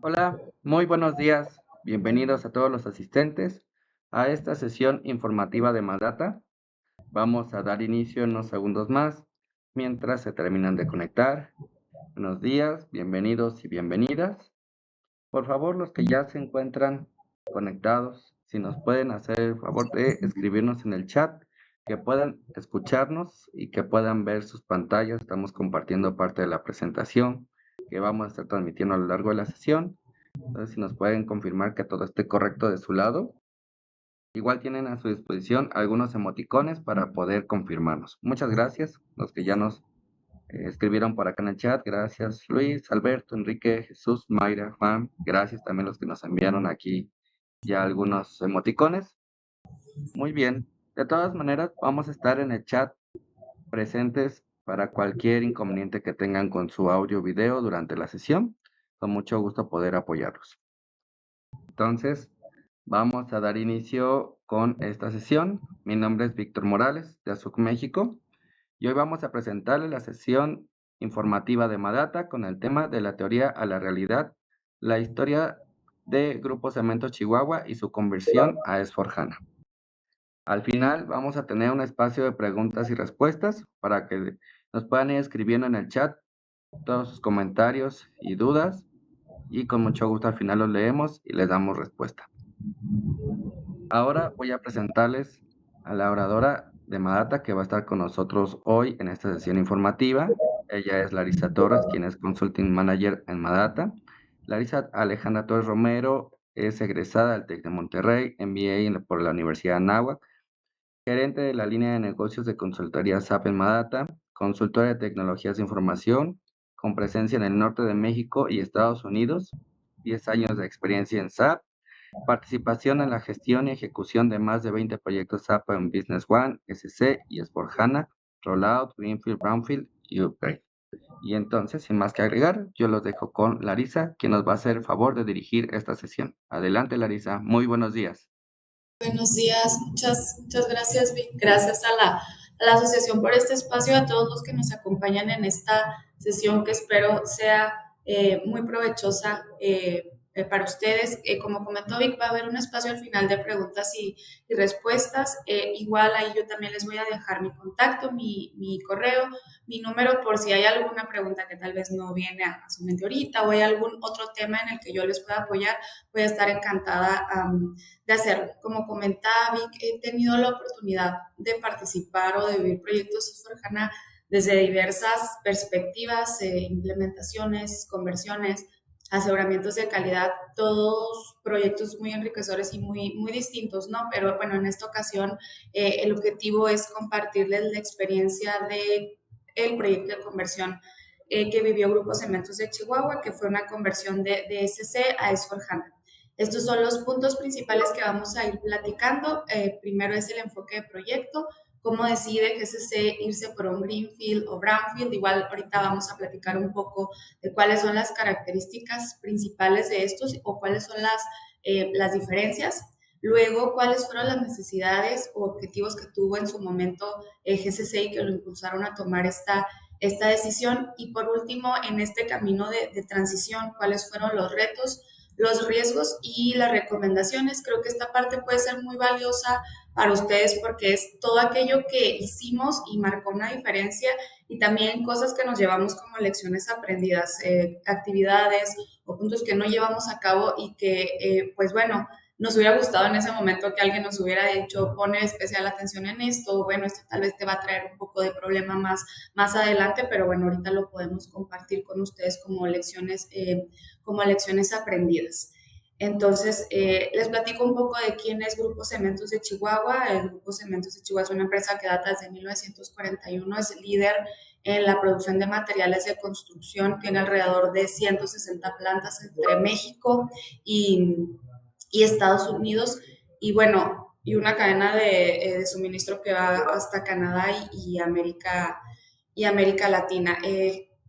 Hola, muy buenos días. Bienvenidos a todos los asistentes a esta sesión informativa de Madata. Vamos a dar inicio en unos segundos más mientras se terminan de conectar. Buenos días, bienvenidos y bienvenidas. Por favor, los que ya se encuentran conectados, si nos pueden hacer el favor de escribirnos en el chat, que puedan escucharnos y que puedan ver sus pantallas. Estamos compartiendo parte de la presentación que vamos a estar transmitiendo a lo largo de la sesión. Entonces, si nos pueden confirmar que todo esté correcto de su lado. Igual tienen a su disposición algunos emoticones para poder confirmarnos. Muchas gracias, los que ya nos escribieron por acá en el chat. Gracias, Luis, Alberto, Enrique, Jesús, Mayra, Juan. Gracias también los que nos enviaron aquí ya algunos emoticones. Muy bien. De todas maneras, vamos a estar en el chat presentes para cualquier inconveniente que tengan con su audio o video durante la sesión. Con mucho gusto poder apoyarlos. Entonces, vamos a dar inicio con esta sesión. Mi nombre es Víctor Morales, de ASUC México, y hoy vamos a presentarles la sesión informativa de Madata con el tema de la teoría a la realidad, la historia de Grupo Cemento Chihuahua y su conversión a S/4HANA. Al final vamos a tener un espacio de preguntas y respuestas para que nos puedan ir escribiendo en el chat todos sus comentarios y dudas, y con mucho gusto al final los leemos y les damos respuesta. Ahora voy a presentarles a la oradora de Madata que va a estar con nosotros hoy en esta sesión informativa. Ella es Larisa Torres, quien es Consulting Manager en Madata. Larisa Alejandra Torres Romero es egresada del TEC de Monterrey, MBA por la Universidad de Anáhuac, gerente de la línea de negocios de consultoría SAP en Madata, consultora de tecnologías de información, con presencia en el norte de México y Estados Unidos, 10 años de experiencia en SAP, participación en la gestión y ejecución de más de 20 proyectos SAP en Business One, SC y S/4HANA, Rollout, Greenfield, Brownfield y Upgrade. Y entonces, sin más que agregar, yo los dejo con Larisa, quien nos va a hacer el favor de dirigir esta sesión. Adelante, Larisa. Muy buenos días. Buenos días, muchas gracias, Vic. Gracias a la asociación por este espacio, a todos los que nos acompañan en esta sesión que espero sea muy provechosa para ustedes. Como comentó Vic, va a haber un espacio al final de preguntas y respuestas. Igual ahí yo también les voy a dejar mi contacto, mi correo, mi número por si hay alguna pregunta que tal vez no viene a su mente ahorita o hay algún otro tema en el que yo les pueda apoyar. Voy a estar encantada de hacerlo. Como comentaba Vic, he tenido la oportunidad de participar o de vivir proyectos S/4HANA desde diversas perspectivas, implementaciones, conversiones, aseguramientos de calidad, todos proyectos muy enriquecedores y muy distintos, ¿no? Pero bueno, en esta ocasión el objetivo es compartirles la experiencia de el proyecto de conversión que vivió Grupo Cementos de Chihuahua, que fue una conversión de SC a S/4HANA. Estos son los puntos principales que vamos a ir platicando. Primero es el enfoque de proyecto, cómo decide GCC irse por un Greenfield o Brownfield. Igual ahorita vamos a platicar un poco de cuáles son las características principales de estos o cuáles son las diferencias. Luego, cuáles fueron las necesidades o objetivos que tuvo en su momento GCC y que lo impulsaron a tomar esta decisión. Y por último, en este camino de transición, cuáles fueron los retos, los riesgos y las recomendaciones. Creo que esta parte puede ser muy valiosa para ustedes porque es todo aquello que hicimos y marcó una diferencia y también cosas que nos llevamos como lecciones aprendidas, actividades o puntos que no llevamos a cabo y que, pues bueno, nos hubiera gustado en ese momento que alguien nos hubiera dicho, pone especial atención en esto, bueno, esto tal vez te va a traer un poco de problema más adelante, pero bueno, ahorita lo podemos compartir con ustedes como lecciones aprendidas. Entonces, les platico un poco de quién es Grupo Cementos de Chihuahua. El Grupo Cementos de Chihuahua es una empresa que data desde 1941, es líder en la producción de materiales de construcción, tiene alrededor de 160 plantas entre México y, y Estados Unidos, y bueno, y una cadena de suministro que va hasta Canadá y América Latina.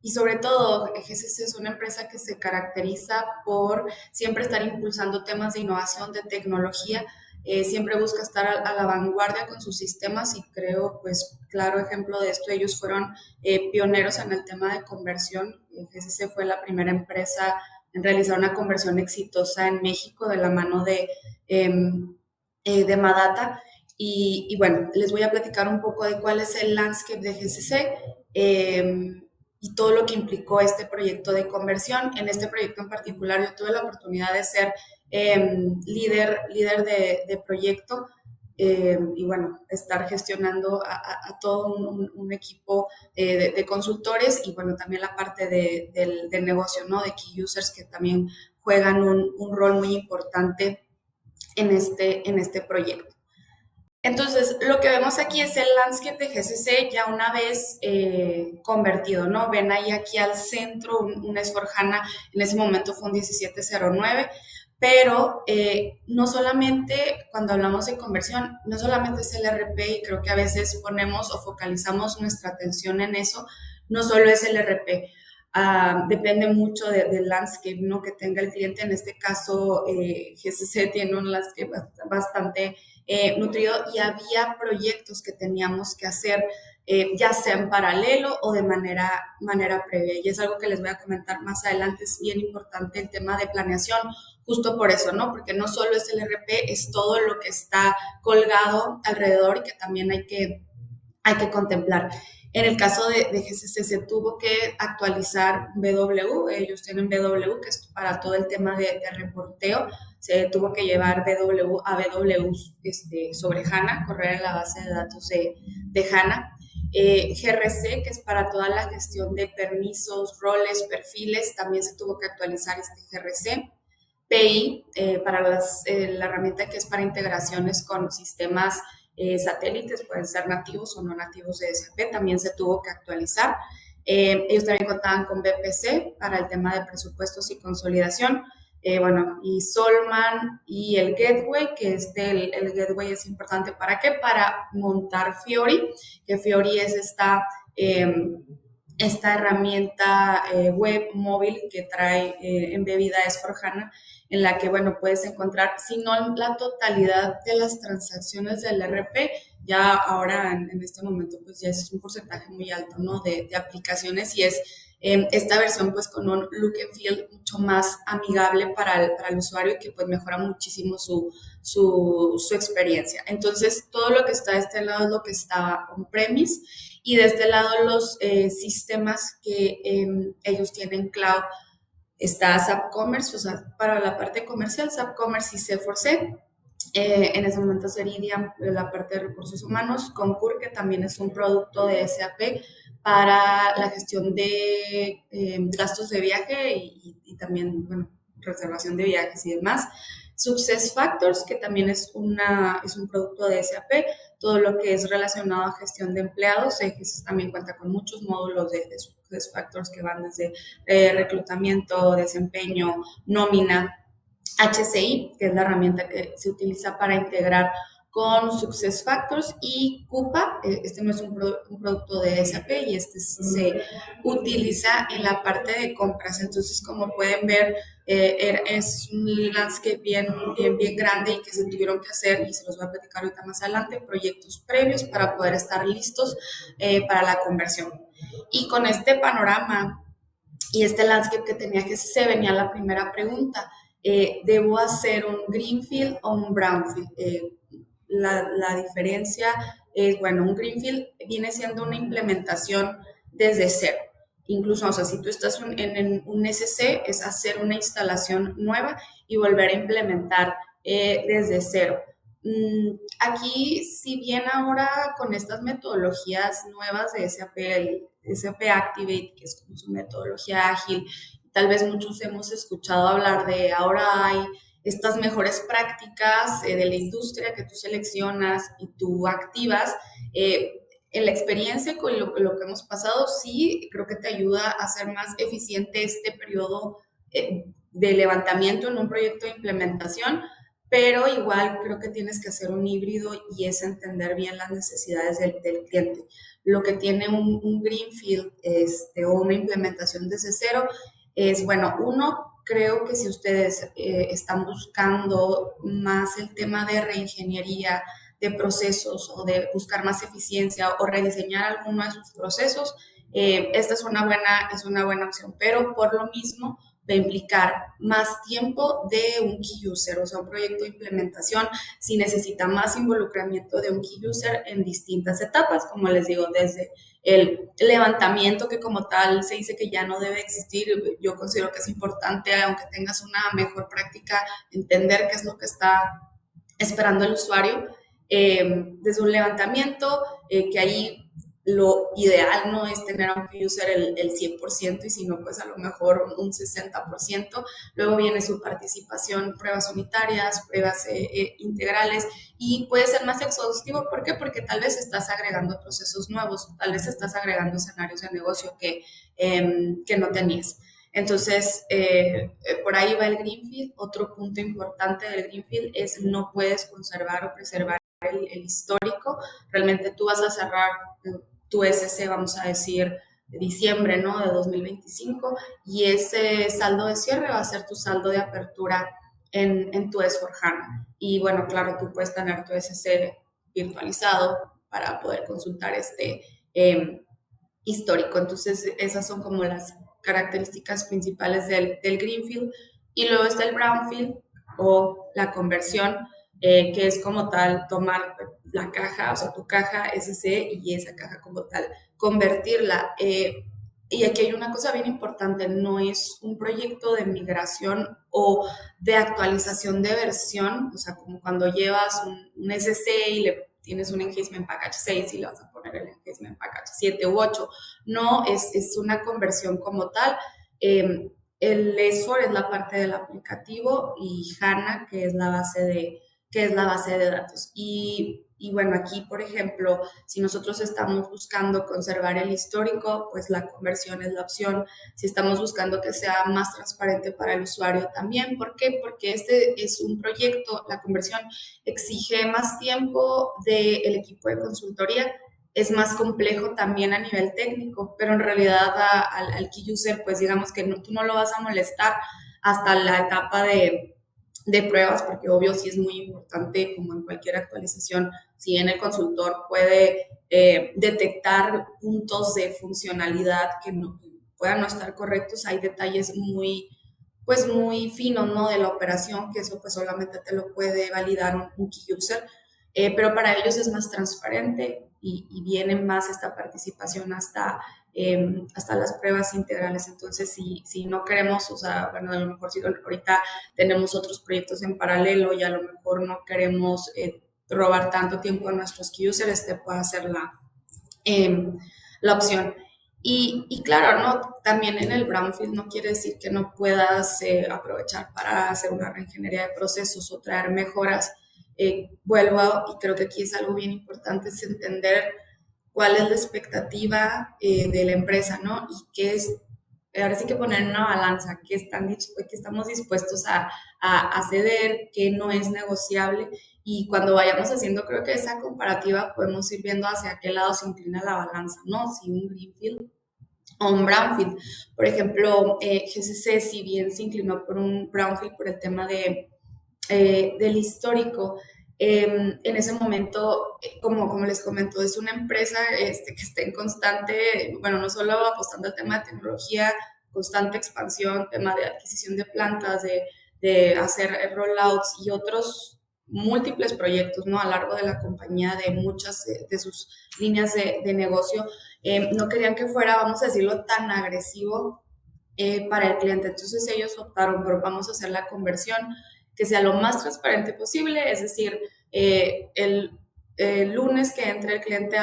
Y sobre todo, GCC es una empresa que se caracteriza por siempre estar impulsando temas de innovación, de tecnología, siempre busca estar a la vanguardia con sus sistemas y creo, pues, claro ejemplo de esto, ellos fueron pioneros en el tema de conversión. GCC fue la primera empresa realizar una conversión exitosa en México de la mano de Madata. Y bueno, les voy a platicar un poco de cuál es el landscape de GCC y todo lo que implicó este proyecto de conversión. En este proyecto en particular yo tuve la oportunidad de ser líder de proyecto y bueno, estar gestionando a todo un equipo de consultores y bueno, también la parte del negocio, ¿no? De key users que también juegan un rol muy importante en este proyecto. Entonces, lo que vemos aquí es el landscape de GCC ya una vez convertido, ¿no? Ven ahí aquí al centro un S4HANA, en ese momento fue un 1709, pero no solamente cuando hablamos de conversión, no solamente es el RP y creo que a veces ponemos o focalizamos nuestra atención en eso, no solo es el RP. Depende mucho del landscape, ¿no? Que tenga el cliente. En este caso, GCC tiene un landscape bastante nutrido y había proyectos que teníamos que hacer ya sea en paralelo o de manera previa. Y es algo que les voy a comentar más adelante. Es bien importante el tema de planeación, justo por eso, ¿no? Porque no solo es el RP, es todo lo que está colgado alrededor y que también hay que contemplar. En el caso de GCC se tuvo que actualizar BW, ellos tienen BW, que es para todo el tema de reporteo, se tuvo que llevar BW a BW sobre HANA, correr en la base de datos de HANA. GRC, que es para toda la gestión de permisos, roles, perfiles, también se tuvo que actualizar este GRC. PI, para la herramienta que es para integraciones con sistemas satélites, pueden ser nativos o no nativos de SAP, también se tuvo que actualizar. Ellos también contaban con BPC para el tema de presupuestos y consolidación. Bueno, y Solman y el Gateway, que el Gateway es importante ¿para qué? Para montar Fiori, que Fiori es esta herramienta web móvil que trae embebida S4HANA, en la que, bueno, puedes encontrar, si no la totalidad de las transacciones del RP, ya ahora en este momento, pues ya es un porcentaje muy alto, ¿no? De aplicaciones y es esta versión, pues con un look and feel mucho más amigable para el usuario y que pues mejora muchísimo su experiencia. Entonces, todo lo que está de este lado es lo que está on-premise y de este lado los sistemas que ellos tienen cloud. Está SAP Commerce, o sea, para la parte comercial, SAP Commerce y C4C. En ese momento Ceridian, la parte de recursos humanos, Concur, que también es un producto de SAP para la gestión de gastos de viaje y también, bueno, reservación de viajes y demás. SuccessFactors, que también es un producto de SAP, todo lo que es relacionado a gestión de empleados. También cuenta con muchos módulos de SuccessFactors que van desde reclutamiento, desempeño, nómina. HCI, que es la herramienta que se utiliza para integrar con SuccessFactors, y Coupa, este no es un producto de SAP y este se utiliza en la parte de compras. Entonces, como pueden ver, es un landscape bien grande y que se tuvieron que hacer, y se los voy a platicar ahorita más adelante, proyectos previos para poder estar listos para la conversión. Y con este panorama y este landscape que tenía GCC, venía la primera pregunta. ¿Debo hacer un greenfield o un brownfield? La diferencia es, bueno, un greenfield viene siendo una implementación desde cero. Incluso, o sea, si tú estás en un SC, es hacer una instalación nueva y volver a implementar desde cero. Aquí, si bien ahora con estas metodologías nuevas de SAP, el SAP Activate, que es como su metodología ágil, tal vez muchos hemos escuchado hablar de ahora hay estas mejores prácticas de la industria que tú seleccionas y tú activas. En la experiencia con lo que hemos pasado, sí, creo que te ayuda a hacer más eficiente este periodo de levantamiento en un proyecto de implementación, pero igual creo que tienes que hacer un híbrido y es entender bien las necesidades del cliente. Lo que tiene un greenfield o una implementación desde cero es, bueno, uno, creo que si ustedes están buscando más el tema de reingeniería de procesos o de buscar más eficiencia o rediseñar alguno de sus procesos, esta es una buena opción, pero por lo mismo va a implicar más tiempo de un key user, o sea, un proyecto de implementación si necesita más involucramiento de un key user en distintas etapas, como les digo, desde el levantamiento que como tal se dice que ya no debe existir. Yo considero que es importante, aunque tengas una mejor práctica, entender qué es lo que está esperando el usuario, desde un levantamiento, que ahí lo ideal no es tener a un user el 100% y sino pues a lo mejor un 60%. Luego viene su participación, pruebas unitarias, pruebas integrales, y puede ser más exhaustivo. ¿Por qué? Porque tal vez estás agregando procesos nuevos, tal vez estás agregando escenarios de negocio que no tenías. Entonces, por ahí va el Greenfield. Otro punto importante del Greenfield es no puedes conservar o preservar el histórico. Realmente tú vas a cerrar tu SC, vamos a decir, de diciembre, ¿no?, de 2025, y ese saldo de cierre va a ser tu saldo de apertura en tu S/4HANA. Y bueno, claro, tú puedes tener tu SC virtualizado para poder consultar histórico. Entonces, esas son como las características principales del Greenfield. Y luego está el Brownfield o la conversión, que es como tal tomar la caja, o sea, tu caja SC, y esa caja como tal, convertirla. Y aquí hay una cosa bien importante, no es un proyecto de migración o de actualización de versión, o sea, como cuando llevas un SC y le tienes un Engagement Package 6 y le vas a poner el Engagement Package 7 u 8. No, es una conversión como tal. El S4 es la parte del aplicativo y HANA, que es la base de datos. Y bueno, aquí, por ejemplo, si nosotros estamos buscando conservar el histórico, pues la conversión es la opción. Si estamos buscando que sea más transparente para el usuario también. ¿Por qué? Porque este es un proyecto, la conversión exige más tiempo del equipo de consultoría, es más complejo también a nivel técnico, pero en realidad al key user, pues digamos que no, tú no lo vas a molestar hasta la etapa de pruebas, porque obvio sí es muy importante, como en cualquier actualización, si bien el consultor puede detectar puntos de funcionalidad que no puedan no estar correctos, hay detalles pues muy finos, ¿no?, de la operación, que eso pues solamente te lo puede validar un key user. Pero para ellos es más transparente y viene más esta participación hasta las pruebas integrales. Entonces, si no queremos, o sea, bueno, a lo mejor si ahorita tenemos otros proyectos en paralelo y a lo mejor no queremos robar tanto tiempo a nuestros key users, este puede ser la opción. Y claro, ¿no?, también en el Brownfield no quiere decir que no puedas aprovechar para hacer una reingeniería de procesos o traer mejoras. Vuelvo y creo que aquí es algo bien importante, es entender cuál es la expectativa de la empresa, ¿no? Y qué es, ahora sí que poner en una balanza, qué estamos dispuestos a ceder, qué no es negociable. Y cuando vayamos haciendo, creo que esa comparativa podemos ir viendo hacia qué lado se inclina la balanza, ¿no? Si un Greenfield o un Brownfield. Por ejemplo, GCC, si bien se inclinó por un Brownfield por el tema del histórico, en ese momento, como les comento, es una empresa que está en constante, bueno, no solo apostando al tema de tecnología, constante expansión, tema de adquisición de plantas, de hacer rollouts y otros múltiples proyectos, ¿no?, a lo largo de la compañía, de muchas de sus líneas de negocio. No querían que fuera, vamos a decirlo, tan agresivo para el cliente. Entonces ellos optaron por vamos a hacer la conversión que sea lo más transparente posible, es decir, el lunes que entre el cliente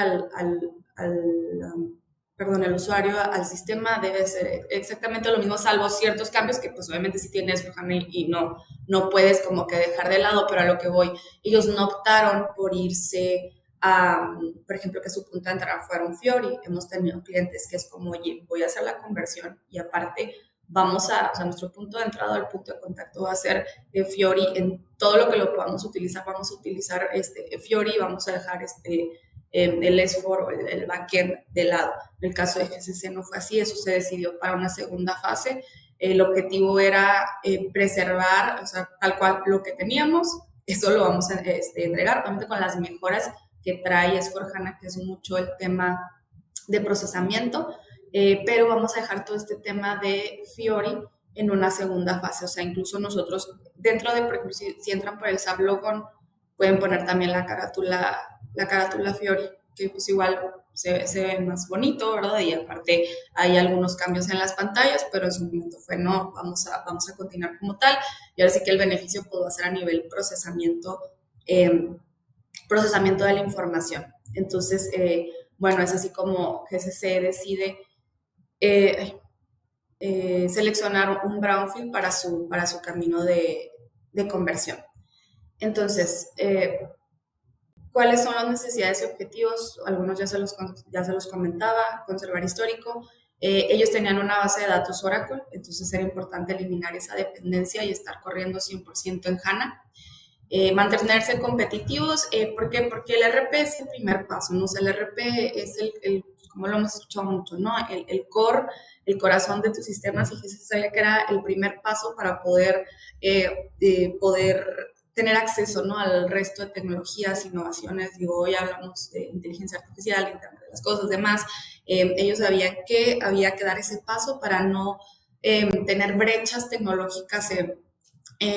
el usuario al sistema debe ser exactamente lo mismo, salvo ciertos cambios que pues obviamente si tienes y no puedes como que dejar de lado, pero a lo que voy, ellos no optaron por irse por ejemplo, que su punto de entrada fuera un Fiori. Hemos tenido clientes que es como, oye, voy a hacer la conversión y aparte o sea, nuestro punto de entrada, el punto de contacto va a ser Fiori. En todo lo que lo podamos utilizar, vamos a utilizar Fiori, vamos a dejar el S4 o el backend de lado. En el caso de GCC no fue así, eso se decidió para una segunda fase. El objetivo era preservar, o sea, tal cual lo que teníamos, eso lo vamos a entregar, obviamente con las mejoras que trae S/4HANA, que es mucho el tema de procesamiento, pero vamos a dejar todo este tema de Fiori en una segunda fase. O sea, incluso nosotros, dentro de, por ejemplo, si entran por el SAP Logon, pueden poner también la carátula Fiori, que pues igual se ve más bonito, ¿verdad? Y aparte hay algunos cambios en las pantallas, pero en su momento fue no, vamos a continuar como tal. Y ahora sí que el beneficio pues, va a ser a nivel procesamiento de la información. Entonces, bueno, es así como GCC decide eh, seleccionar un brownfield para su camino de conversión. Entonces, ¿cuáles son las necesidades y objetivos? Algunos ya se los comentaba, conservar histórico. Ellos tenían una base de datos Oracle, entonces era importante eliminar esa dependencia y estar corriendo 100% en HANA. Mantenerse competitivos, ¿por qué? Porque el RP es el primer paso, ¿no? O sea, el RP es como lo hemos escuchado mucho, ¿no? El core, el corazón de tus sistemas, y se sabía que era el primer paso para poder tener acceso, ¿no? Al resto de tecnologías, innovaciones. Digo, hoy hablamos de inteligencia artificial, Internet de las cosas, demás. Ellos sabían que había que dar ese paso para no tener brechas tecnológicas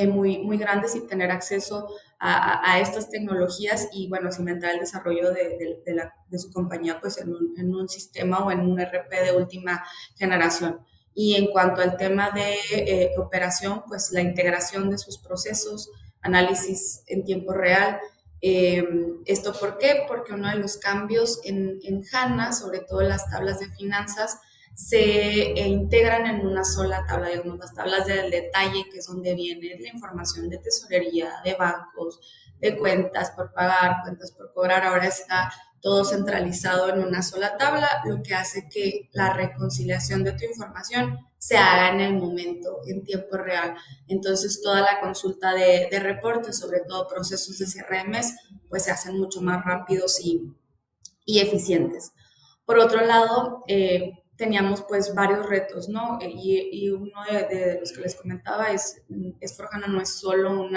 muy grandes y tener acceso a estas tecnologías y, bueno, cimentar el desarrollo de su compañía pues en un sistema o en un RP de última generación. Y en cuanto al tema de operación, pues la integración de sus procesos, análisis en tiempo real. ¿Esto por qué? Porque uno de los cambios en HANA, sobre todo en las tablas de finanzas, se integran en una sola tabla, digamos, las tablas del detalle, que es donde viene la información de tesorería, de bancos, de cuentas por pagar, cuentas por cobrar. Ahora está todo centralizado en una sola tabla, lo que hace que la reconciliación de tu información se haga en el momento, en tiempo real. Entonces, toda la consulta de reportes, sobre todo procesos de CRMs, pues se hacen mucho más rápidos y eficientes. Por otro lado, teníamos pues varios retos, ¿no? Y uno de los que les comentaba es S4HANA no es solo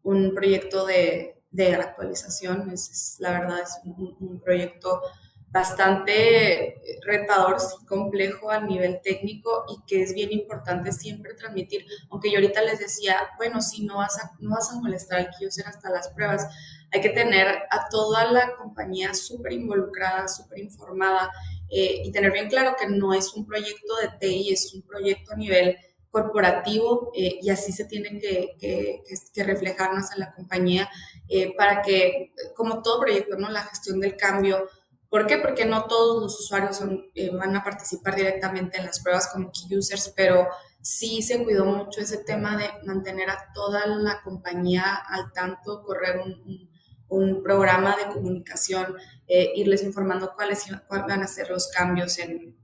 un proyecto de actualización, la verdad es un proyecto bastante retador, sí, complejo a nivel técnico y que es bien importante siempre transmitir, aunque yo ahorita les decía, bueno, si no vas a molestar al user hasta las pruebas, hay que tener a toda la compañía súper involucrada, súper informada, y tener bien claro que no es un proyecto de TI, es un proyecto a nivel corporativo, y así se tiene que reflejarnos en la compañía, para que, como todo proyecto, ¿no? La gestión del cambio. ¿Por qué? Porque no todos los usuarios van a participar directamente en las pruebas como key users, pero sí se cuidó mucho ese tema de mantener a toda la compañía al tanto, correr un programa de comunicación, irles informando cuáles van a ser los cambios en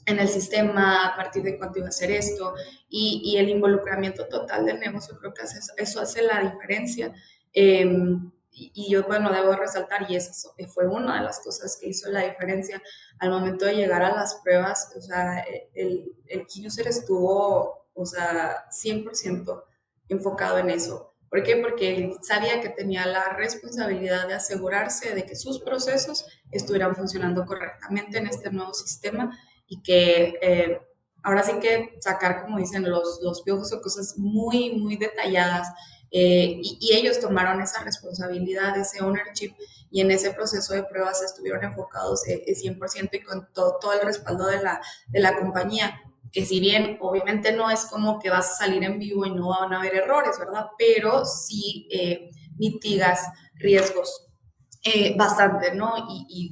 el sistema, a partir de cuánto iba a ser esto, y el involucramiento total del negocio. Creo que eso hace la diferencia. Y yo, bueno, debo resaltar, y eso fue una de las cosas que hizo la diferencia al momento de llegar a las pruebas. O sea, el key user estuvo, o sea, 100% enfocado en eso. ¿Por qué? Porque él sabía que tenía la responsabilidad de asegurarse de que sus procesos estuvieran funcionando correctamente en este nuevo sistema, y que ahora sí que sacar, como dicen, los piojos o cosas muy detalladas, y ellos tomaron esa responsabilidad, ese ownership, y en ese proceso de pruebas estuvieron enfocados 100% y con todo el respaldo de la compañía, que si bien obviamente no es como que vas a salir en vivo y no van a haber errores, ¿verdad? Pero sí mitigas riesgos bastante, ¿no?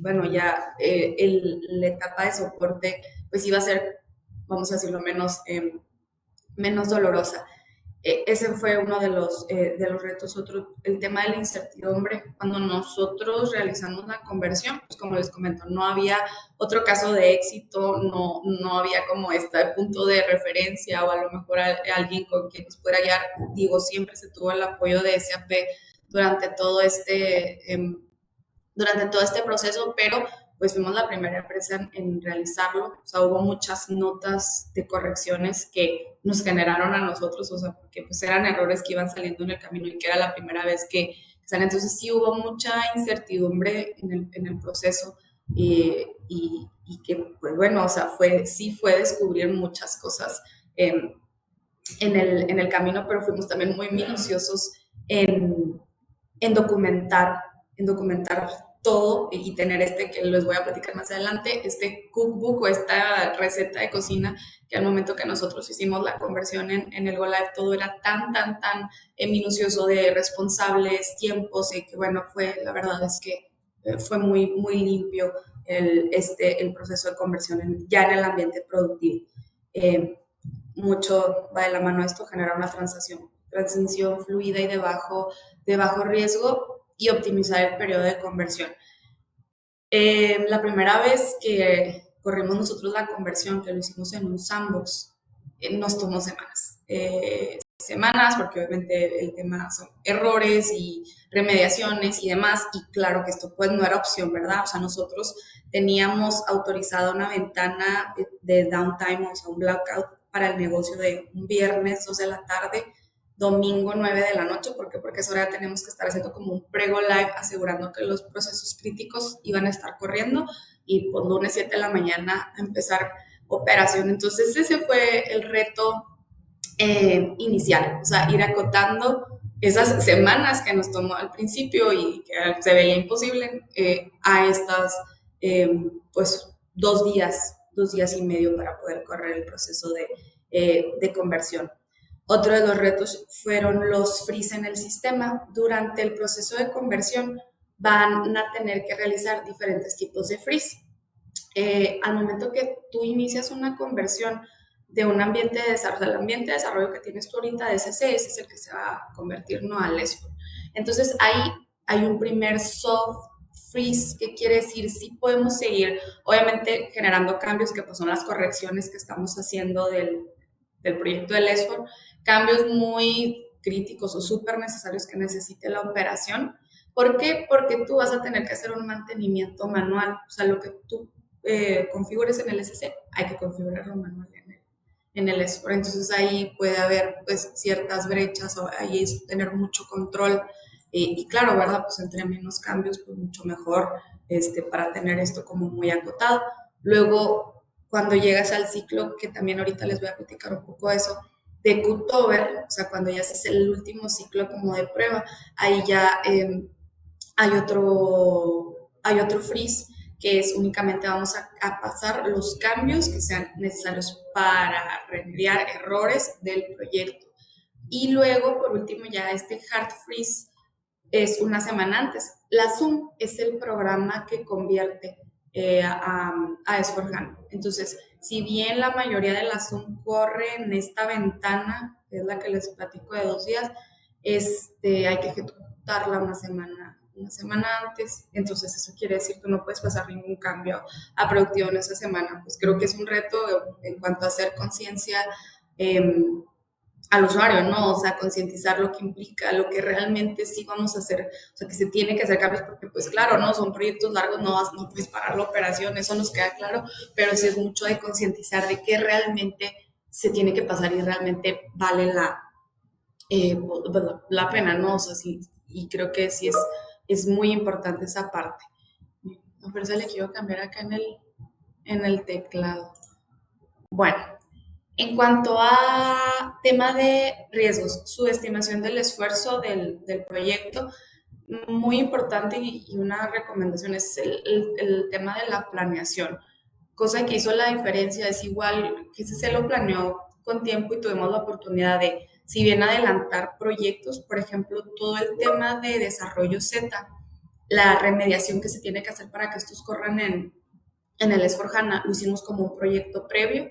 Bueno, ya la etapa de soporte pues iba a ser, vamos a decirlo, menos dolorosa. Ese fue uno de los retos. Otro, el tema de la incertidumbre. Cuando nosotros realizamos la conversión, pues como les comento, no había otro caso de éxito, no había como este punto de referencia o a lo mejor alguien con quien nos pudiera guiar. Digo, siempre se tuvo el apoyo de SAP durante todo durante todo este proceso, pero pues fuimos la primera empresa en realizarlo. O sea, hubo muchas notas de correcciones que nos generaron a nosotros, o sea, porque pues eran errores que iban saliendo en el camino y que era la primera vez que salen. Entonces sí hubo mucha incertidumbre en el proceso, y que, pues bueno, o sea, sí fue descubrir muchas cosas. en el camino, pero fuimos también muy minuciosos en, en documentar, en documentar todo y tener que les voy a platicar más adelante, este cookbook o esta receta de cocina que al momento que nosotros hicimos la conversión en el Go Live todo era tan minucioso de responsables, tiempos, y que bueno, la verdad es que fue muy limpio el proceso de conversión ya en el ambiente productivo. Mucho va de la mano esto, generar una transición fluida y de bajo riesgo y optimizar el periodo de conversión. La primera vez que corrimos nosotros la conversión, que lo hicimos en un sandbox, nos tomó semanas. Semanas, porque obviamente el tema son errores y remediaciones y demás, y claro que esto pues no era opción, ¿verdad? O sea, nosotros teníamos autorizada una ventana de downtime, o sea, un blackout para el negocio de un viernes 2 de la tarde, domingo 9 de la noche. ¿Por qué? Porque a esa hora tenemos que estar haciendo como un pre-go live, asegurando que los procesos críticos iban a estar corriendo y por lunes 7 de la mañana a empezar operación. Entonces ese fue el reto inicial, o sea, ir acotando esas semanas que nos tomó al principio y que se veía imposible a estas, pues, 2 días y medio para poder correr el proceso de conversión. Otro de los retos fueron los freeze en el sistema. Durante el proceso de conversión van a tener que realizar diferentes tipos de freeze. Al momento que tú inicias una conversión de un ambiente de desarrollo, el ambiente de desarrollo que tienes tú ahorita de SC, ese es el que se va a convertir no al S4. Entonces ahí hay un primer soft freeze, que quiere decir sí podemos seguir, obviamente generando cambios que pues son las correcciones que estamos haciendo del proyecto del S4, cambios muy críticos o súper necesarios que necesite la operación. ¿Por qué? Porque tú vas a tener que hacer un mantenimiento manual, o sea, lo que tú configures en el SC, hay que configurarlo manual en el S4. Entonces ahí puede haber pues ciertas brechas o ahí es tener mucho control y claro, ¿verdad? Pues entre menos cambios, pues mucho mejor para tener esto como muy acotado. Luego, cuando llegas al ciclo, que también ahorita les voy a platicar un poco de eso, de cutover, o sea, cuando ya haces el último ciclo como de prueba, ahí ya hay otro freeze que es únicamente vamos a pasar los cambios que sean necesarios para remediar errores del proyecto. Y luego, por último, ya este hard freeze es una semana antes. La Zoom es el programa que convierte a S4HANA. Entonces, si bien la mayoría de la Zoom corre en esta ventana, que es la que les platico de 2 días, hay que ejecutarla una semana antes. Entonces, eso quiere decir que no puedes pasar ningún cambio a productivo en esa semana. Pues creo que es un reto en cuanto a hacer conciencia al usuario, ¿no? O sea, concientizar lo que implica, lo que realmente sí vamos a hacer, o sea, que se tiene que hacer cambios, porque pues claro, ¿no? Son proyectos largos, no puedes parar la operación, eso nos queda claro, pero sí es mucho de concientizar de qué realmente se tiene que pasar y realmente vale la pena, ¿no? O sea, sí, y creo que sí es muy importante esa parte. A fuerza le quiero cambiar acá en el teclado. Bueno, en cuanto a tema de riesgos, subestimación del esfuerzo del proyecto, muy importante y una recomendación es el tema de la planeación. Cosa que hizo la diferencia es igual que se lo planeó con tiempo y tuvimos la oportunidad de, si bien adelantar proyectos, por ejemplo, todo el tema de desarrollo Z, la remediación que se tiene que hacer para que estos corran en el S4HANA, lo hicimos como un proyecto previo.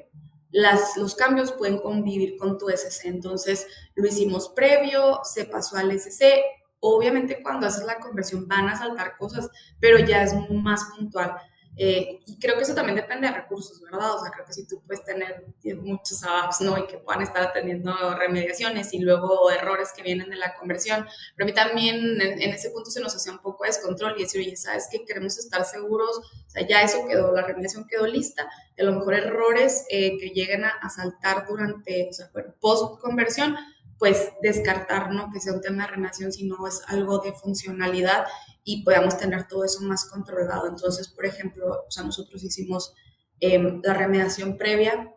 Los cambios pueden convivir con tu SC, entonces lo hicimos previo, se pasó al SC. Obviamente cuando haces la conversión van a saltar cosas, pero ya es más puntual. Y creo que eso también depende de recursos, ¿verdad? O sea, creo que si tú puedes tener muchos apps, ¿no? Y que puedan estar atendiendo remediaciones y luego errores que vienen de la conversión. Pero a mí también en ese punto se nos hacía un poco de descontrol y decir, oye, ¿sabes qué? Queremos estar seguros, o sea, ya eso quedó, la remediación quedó lista, y a lo mejor errores que lleguen a saltar durante, o sea, bueno, post conversión, pues descartar, ¿no? Que sea un tema de remediación, sino es algo de funcionalidad y podamos tener todo eso más controlado. Entonces, por ejemplo, o sea, nosotros hicimos la remediación previa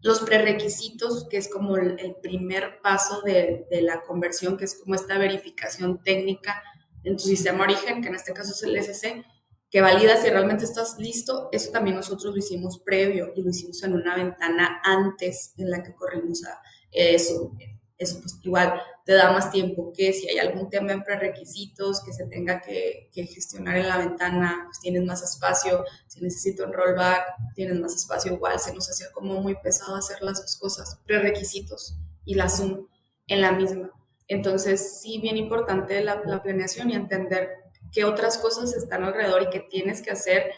los prerequisitos, que es como el primer paso de la conversión, que es como esta verificación técnica en tu sistema origen, que en este caso es el SC, que valida si realmente estás listo. Eso también nosotros lo hicimos previo y lo hicimos en una ventana antes en la que corrimos a eso. Eso pues igual te da más tiempo que si hay algún tema en prerequisitos que se tenga que gestionar en la ventana, pues tienes más espacio. Si necesito un rollback, tienes más espacio. Igual se nos hacía como muy pesado hacer las dos cosas, prerequisitos y la Zoom en la misma. Entonces, sí, bien importante la planeación y entender qué otras cosas están alrededor y qué tienes que hacer.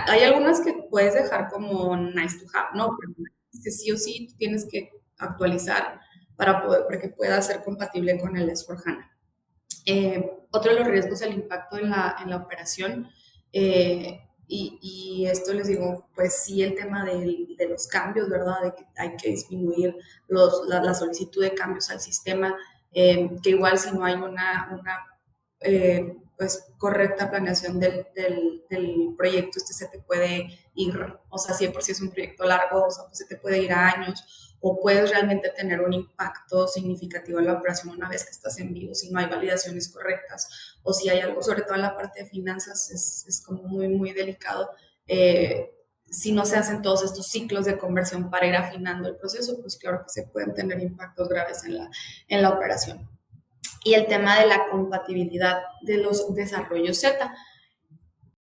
Hay algunas que puedes dejar como nice to have, ¿no? Pero que sí o sí tienes que actualizar para que pueda ser compatible con el S4HANA. Otro de los riesgos es el impacto en la operación. Y esto les digo, pues sí, el tema de los cambios, ¿verdad? De que hay que disminuir la solicitud de cambios al sistema, que igual si no hay una pues correcta planeación del proyecto, este se te puede ir, o sea, si por si es un proyecto largo, o sea, pues se te puede ir a años, o puedes realmente tener un impacto significativo en la operación una vez que estás en vivo, si no hay validaciones correctas, o si hay algo, sobre todo en la parte de finanzas, es como muy, muy delicado. Si no se hacen todos estos ciclos de conversión para ir afinando el proceso, pues claro que se pueden tener impactos graves en la operación. Y el tema de la compatibilidad de los desarrollos Z.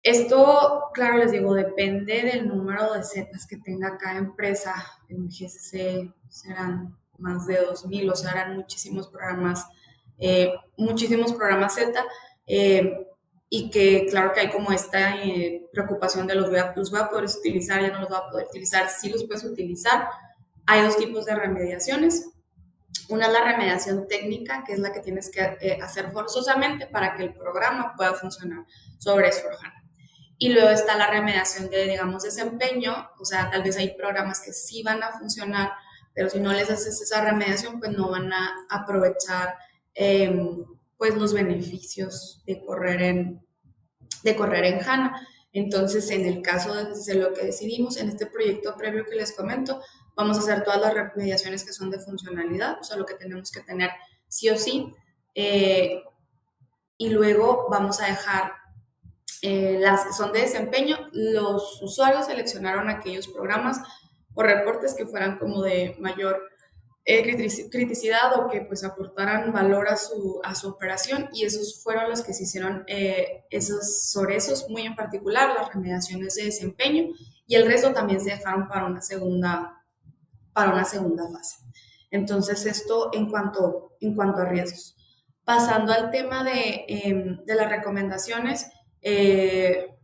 Esto, claro, les digo, depende del número de Zetas que tenga cada empresa. En GCC serán más de 2000, o sea, eran muchísimos programas Z. Y que claro que hay como esta preocupación de los voy a poder utilizar, ya no los voy a poder utilizar. Sí los puedes utilizar. Hay dos tipos de remediaciones. Una es la remediación técnica, que es la que tienes que hacer forzosamente para que el programa pueda funcionar sobre S4HANA. Y luego está la remediación de, digamos, desempeño, o sea, tal vez hay programas que sí van a funcionar, pero si no les haces esa remediación, pues no van a aprovechar pues los beneficios de correr en HANA. Entonces, en el caso de lo que decidimos, en este proyecto previo que les comento, vamos a hacer todas las remediaciones que son de funcionalidad, o sea, lo que tenemos que tener sí o sí, y luego vamos a dejar las que son de desempeño. Los usuarios seleccionaron aquellos programas o reportes que fueran como de mayor criticidad o que pues aportaran valor a su operación, y esos fueron los que se hicieron, sobre esos muy en particular, las remediaciones de desempeño, y el resto también se dejaron para una segunda fase. Entonces, esto en cuanto a riesgos. Pasando al tema de las recomendaciones,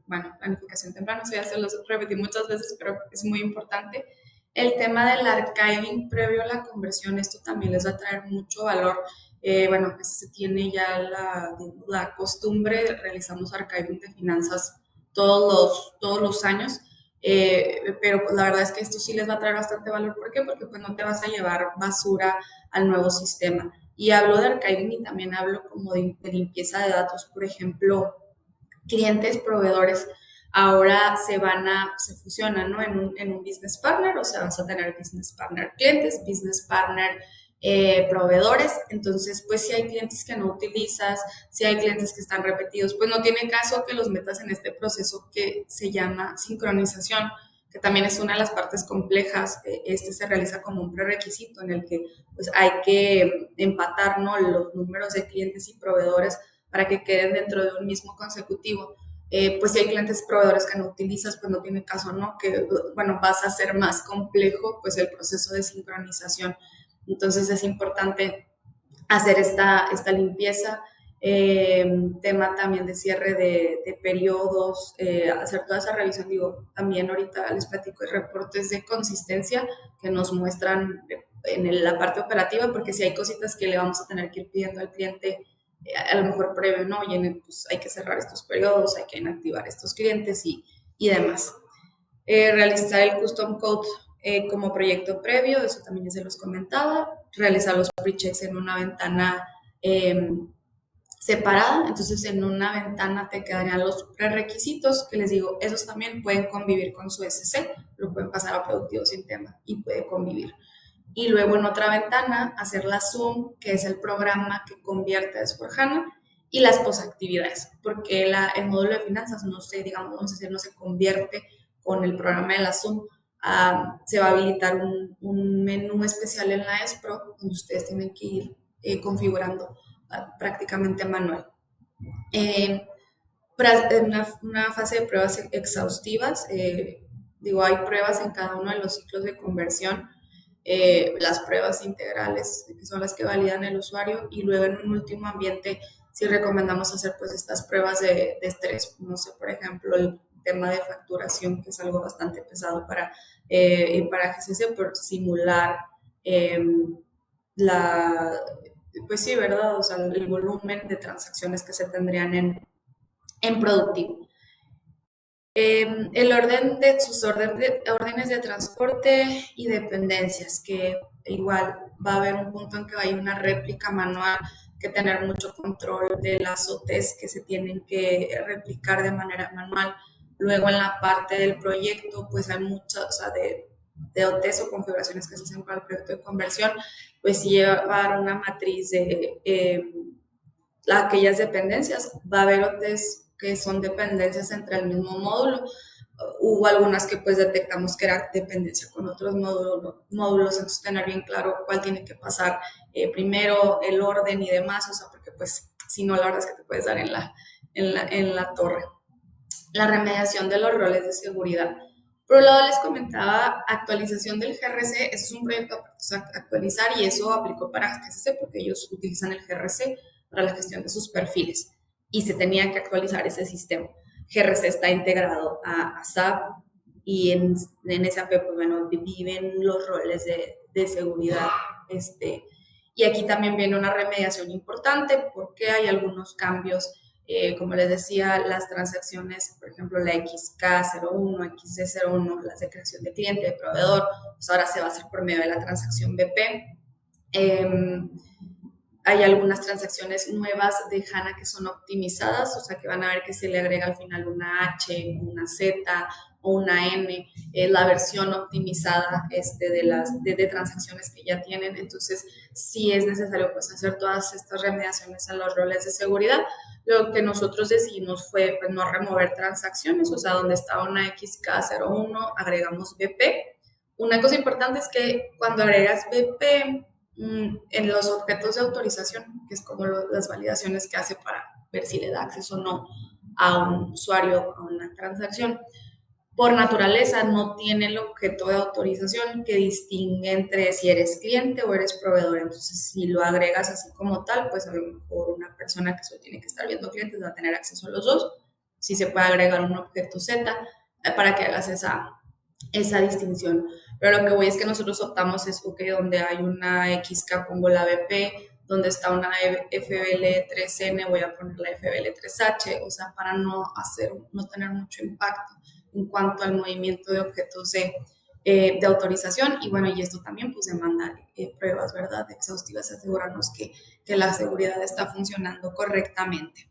bueno, planificación temprana, eso ya se los repetí muchas veces, pero es muy importante. El tema del archiving previo a la conversión, esto también les va a traer mucho valor. Bueno, pues se tiene ya la costumbre, realizamos archiving de finanzas todos los años. Pero pues la verdad es que esto sí les va a traer bastante valor. ¿Por qué? Porque pues no te vas a llevar basura al nuevo sistema. Y hablo de archiving y también hablo como de limpieza de datos. Por ejemplo, clientes, proveedores, ahora se fusionan, ¿no? En un business partner, o sea, vas a tener business partner clientes, business partner proveedores. Entonces, pues si hay clientes que no utilizas, si hay clientes que están repetidos, pues no tiene caso que los metas en este proceso que se llama sincronización, que también es una de las partes complejas. Este se realiza como un prerequisito en el que pues hay que empatar, ¿no?, los números de clientes y proveedores para que queden dentro de un mismo consecutivo. Pues si hay clientes proveedores que no utilizas, pues no tiene caso, ¿no? Que, bueno, vas a hacer más complejo pues el proceso de sincronización. Entonces es importante hacer esta limpieza. Tema también de cierre de periodos, hacer toda esa revisión. Digo, también ahorita les platico de reportes de consistencia que nos muestran en la parte operativa, porque si hay cositas que le vamos a tener que ir pidiendo al cliente, a lo mejor previo, ¿no? Oye, pues hay que cerrar estos periodos, hay que inactivar estos clientes y demás. Realizar el custom code como proyecto previo, eso también ya se los comentaba. Realizar los pre-checks en una ventana separada, entonces en una ventana te quedarían los prerequisitos que les digo, esos también pueden convivir con su SC, lo pueden pasar a productivo sin tema y puede convivir. Y luego en otra ventana hacer la Zoom, que es el programa que convierte a S4HANA, y las posactividades, porque el módulo de finanzas no se, digamos, vamos a decir, no se convierte con el programa de la Zoom. Se va a habilitar un menú especial en la ESPRO, donde ustedes tienen que ir configurando prácticamente manual. Eh, una fase de pruebas exhaustivas, digo, hay pruebas en cada uno de los ciclos de conversión, las pruebas integrales, que son las que validan el usuario, y luego en un último ambiente sí recomendamos hacer pues estas pruebas de estrés, no sé, por ejemplo, el tema de facturación, que es algo bastante pesado para GCC, por simular eh, la, pues sí, ¿verdad? O sea, el volumen de transacciones que se tendrían en productivo. El orden de sus órdenes de transporte y dependencias, que igual va a haber un punto en que hay una réplica manual, que tener mucho control de las OTs que se tienen que replicar de manera manual. Luego en la parte del proyecto, pues hay muchas, o sea, de OTs o configuraciones que se hacen para el proyecto de conversión, pues sí llevar una matriz de aquellas dependencias. Va a haber OTs que son dependencias entre el mismo módulo. Hubo algunas que pues detectamos que era dependencia con otros módulos, entonces tener bien claro cuál tiene que pasar primero, el orden y demás, o sea, porque pues si no, la verdad es que te puedes dar en la torre. La remediación de los roles de seguridad. Por un lado les comentaba actualización del GRC, eso es un proyecto a actualizar y eso aplicó para GCC porque ellos utilizan el GRC para la gestión de sus perfiles y se tenía que actualizar ese sistema. GRC está integrado a SAP y en SAP pues, bueno, viven los roles de seguridad. Y aquí también viene una remediación importante porque hay algunos cambios como les decía, las transacciones, por ejemplo, la XK01, XD01, las de creación de cliente, de proveedor, pues ahora se va a hacer por medio de la transacción BP. Hay algunas transacciones nuevas de HANA que son optimizadas, o sea que van a ver que se le agrega al final una H, una Z o una N, la versión optimizada de transacciones que ya tienen. Entonces, sí es necesario pues, hacer todas estas remediaciones a los roles de seguridad. Lo que nosotros decidimos fue pues, no remover transacciones, o sea, donde estaba una XK01, agregamos BP. Una cosa importante es que cuando agregas BP, en los objetos de autorización, que es como las validaciones que hace para ver si le da acceso o no a un usuario a una transacción, por naturaleza no tiene el objeto de autorización que distingue entre si eres cliente o eres proveedor. Entonces, si lo agregas así como tal, pues a lo mejor una persona que solo tiene que estar viendo clientes va a tener acceso a los dos. Si se puede agregar un objeto Z para que hagas esa distinción. Pero lo que voy es que nosotros optamos es, ok, donde hay una XK pongo la BP, donde está una FBL3N voy a poner la FBL3H, o sea, para no tener mucho impacto en cuanto al movimiento de objetos de autorización. Y bueno, y esto también pues demanda pruebas, ¿verdad? Exhaustivas, asegurarnos que la seguridad está funcionando correctamente.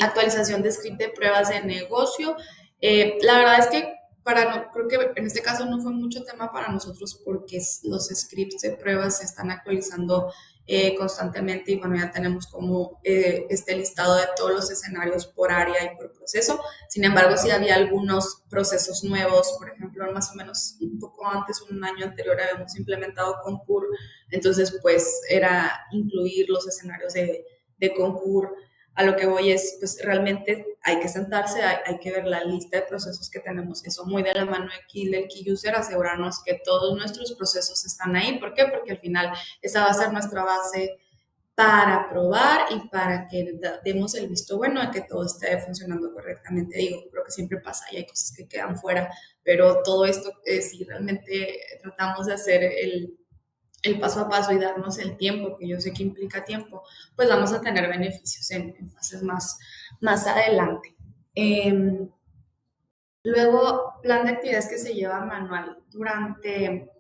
Actualización de script de pruebas de negocio. La verdad es que creo que en este caso no fue mucho tema para nosotros porque los scripts de pruebas se están actualizando constantemente y bueno, ya tenemos como este listado de todos los escenarios por área y por proceso. Sin embargo, sí había algunos procesos nuevos, por ejemplo, más o menos un poco antes, un año anterior, habíamos implementado Concur, entonces pues era incluir los escenarios de Concur. A lo que voy es, pues realmente hay que sentarse, hay que ver la lista de procesos que tenemos, eso muy de la mano del Key User, asegurarnos que todos nuestros procesos están ahí. ¿Por qué? Porque al final esa va a ser nuestra base para probar y para que demos el visto bueno de que todo esté funcionando correctamente. Digo, creo que siempre pasa y hay cosas que quedan fuera, pero todo esto, si realmente tratamos de hacer el paso a paso y darnos el tiempo, que yo sé que implica tiempo, pues vamos a tener beneficios en fases más adelante. Luego, plan de actividades que se lleva manual durante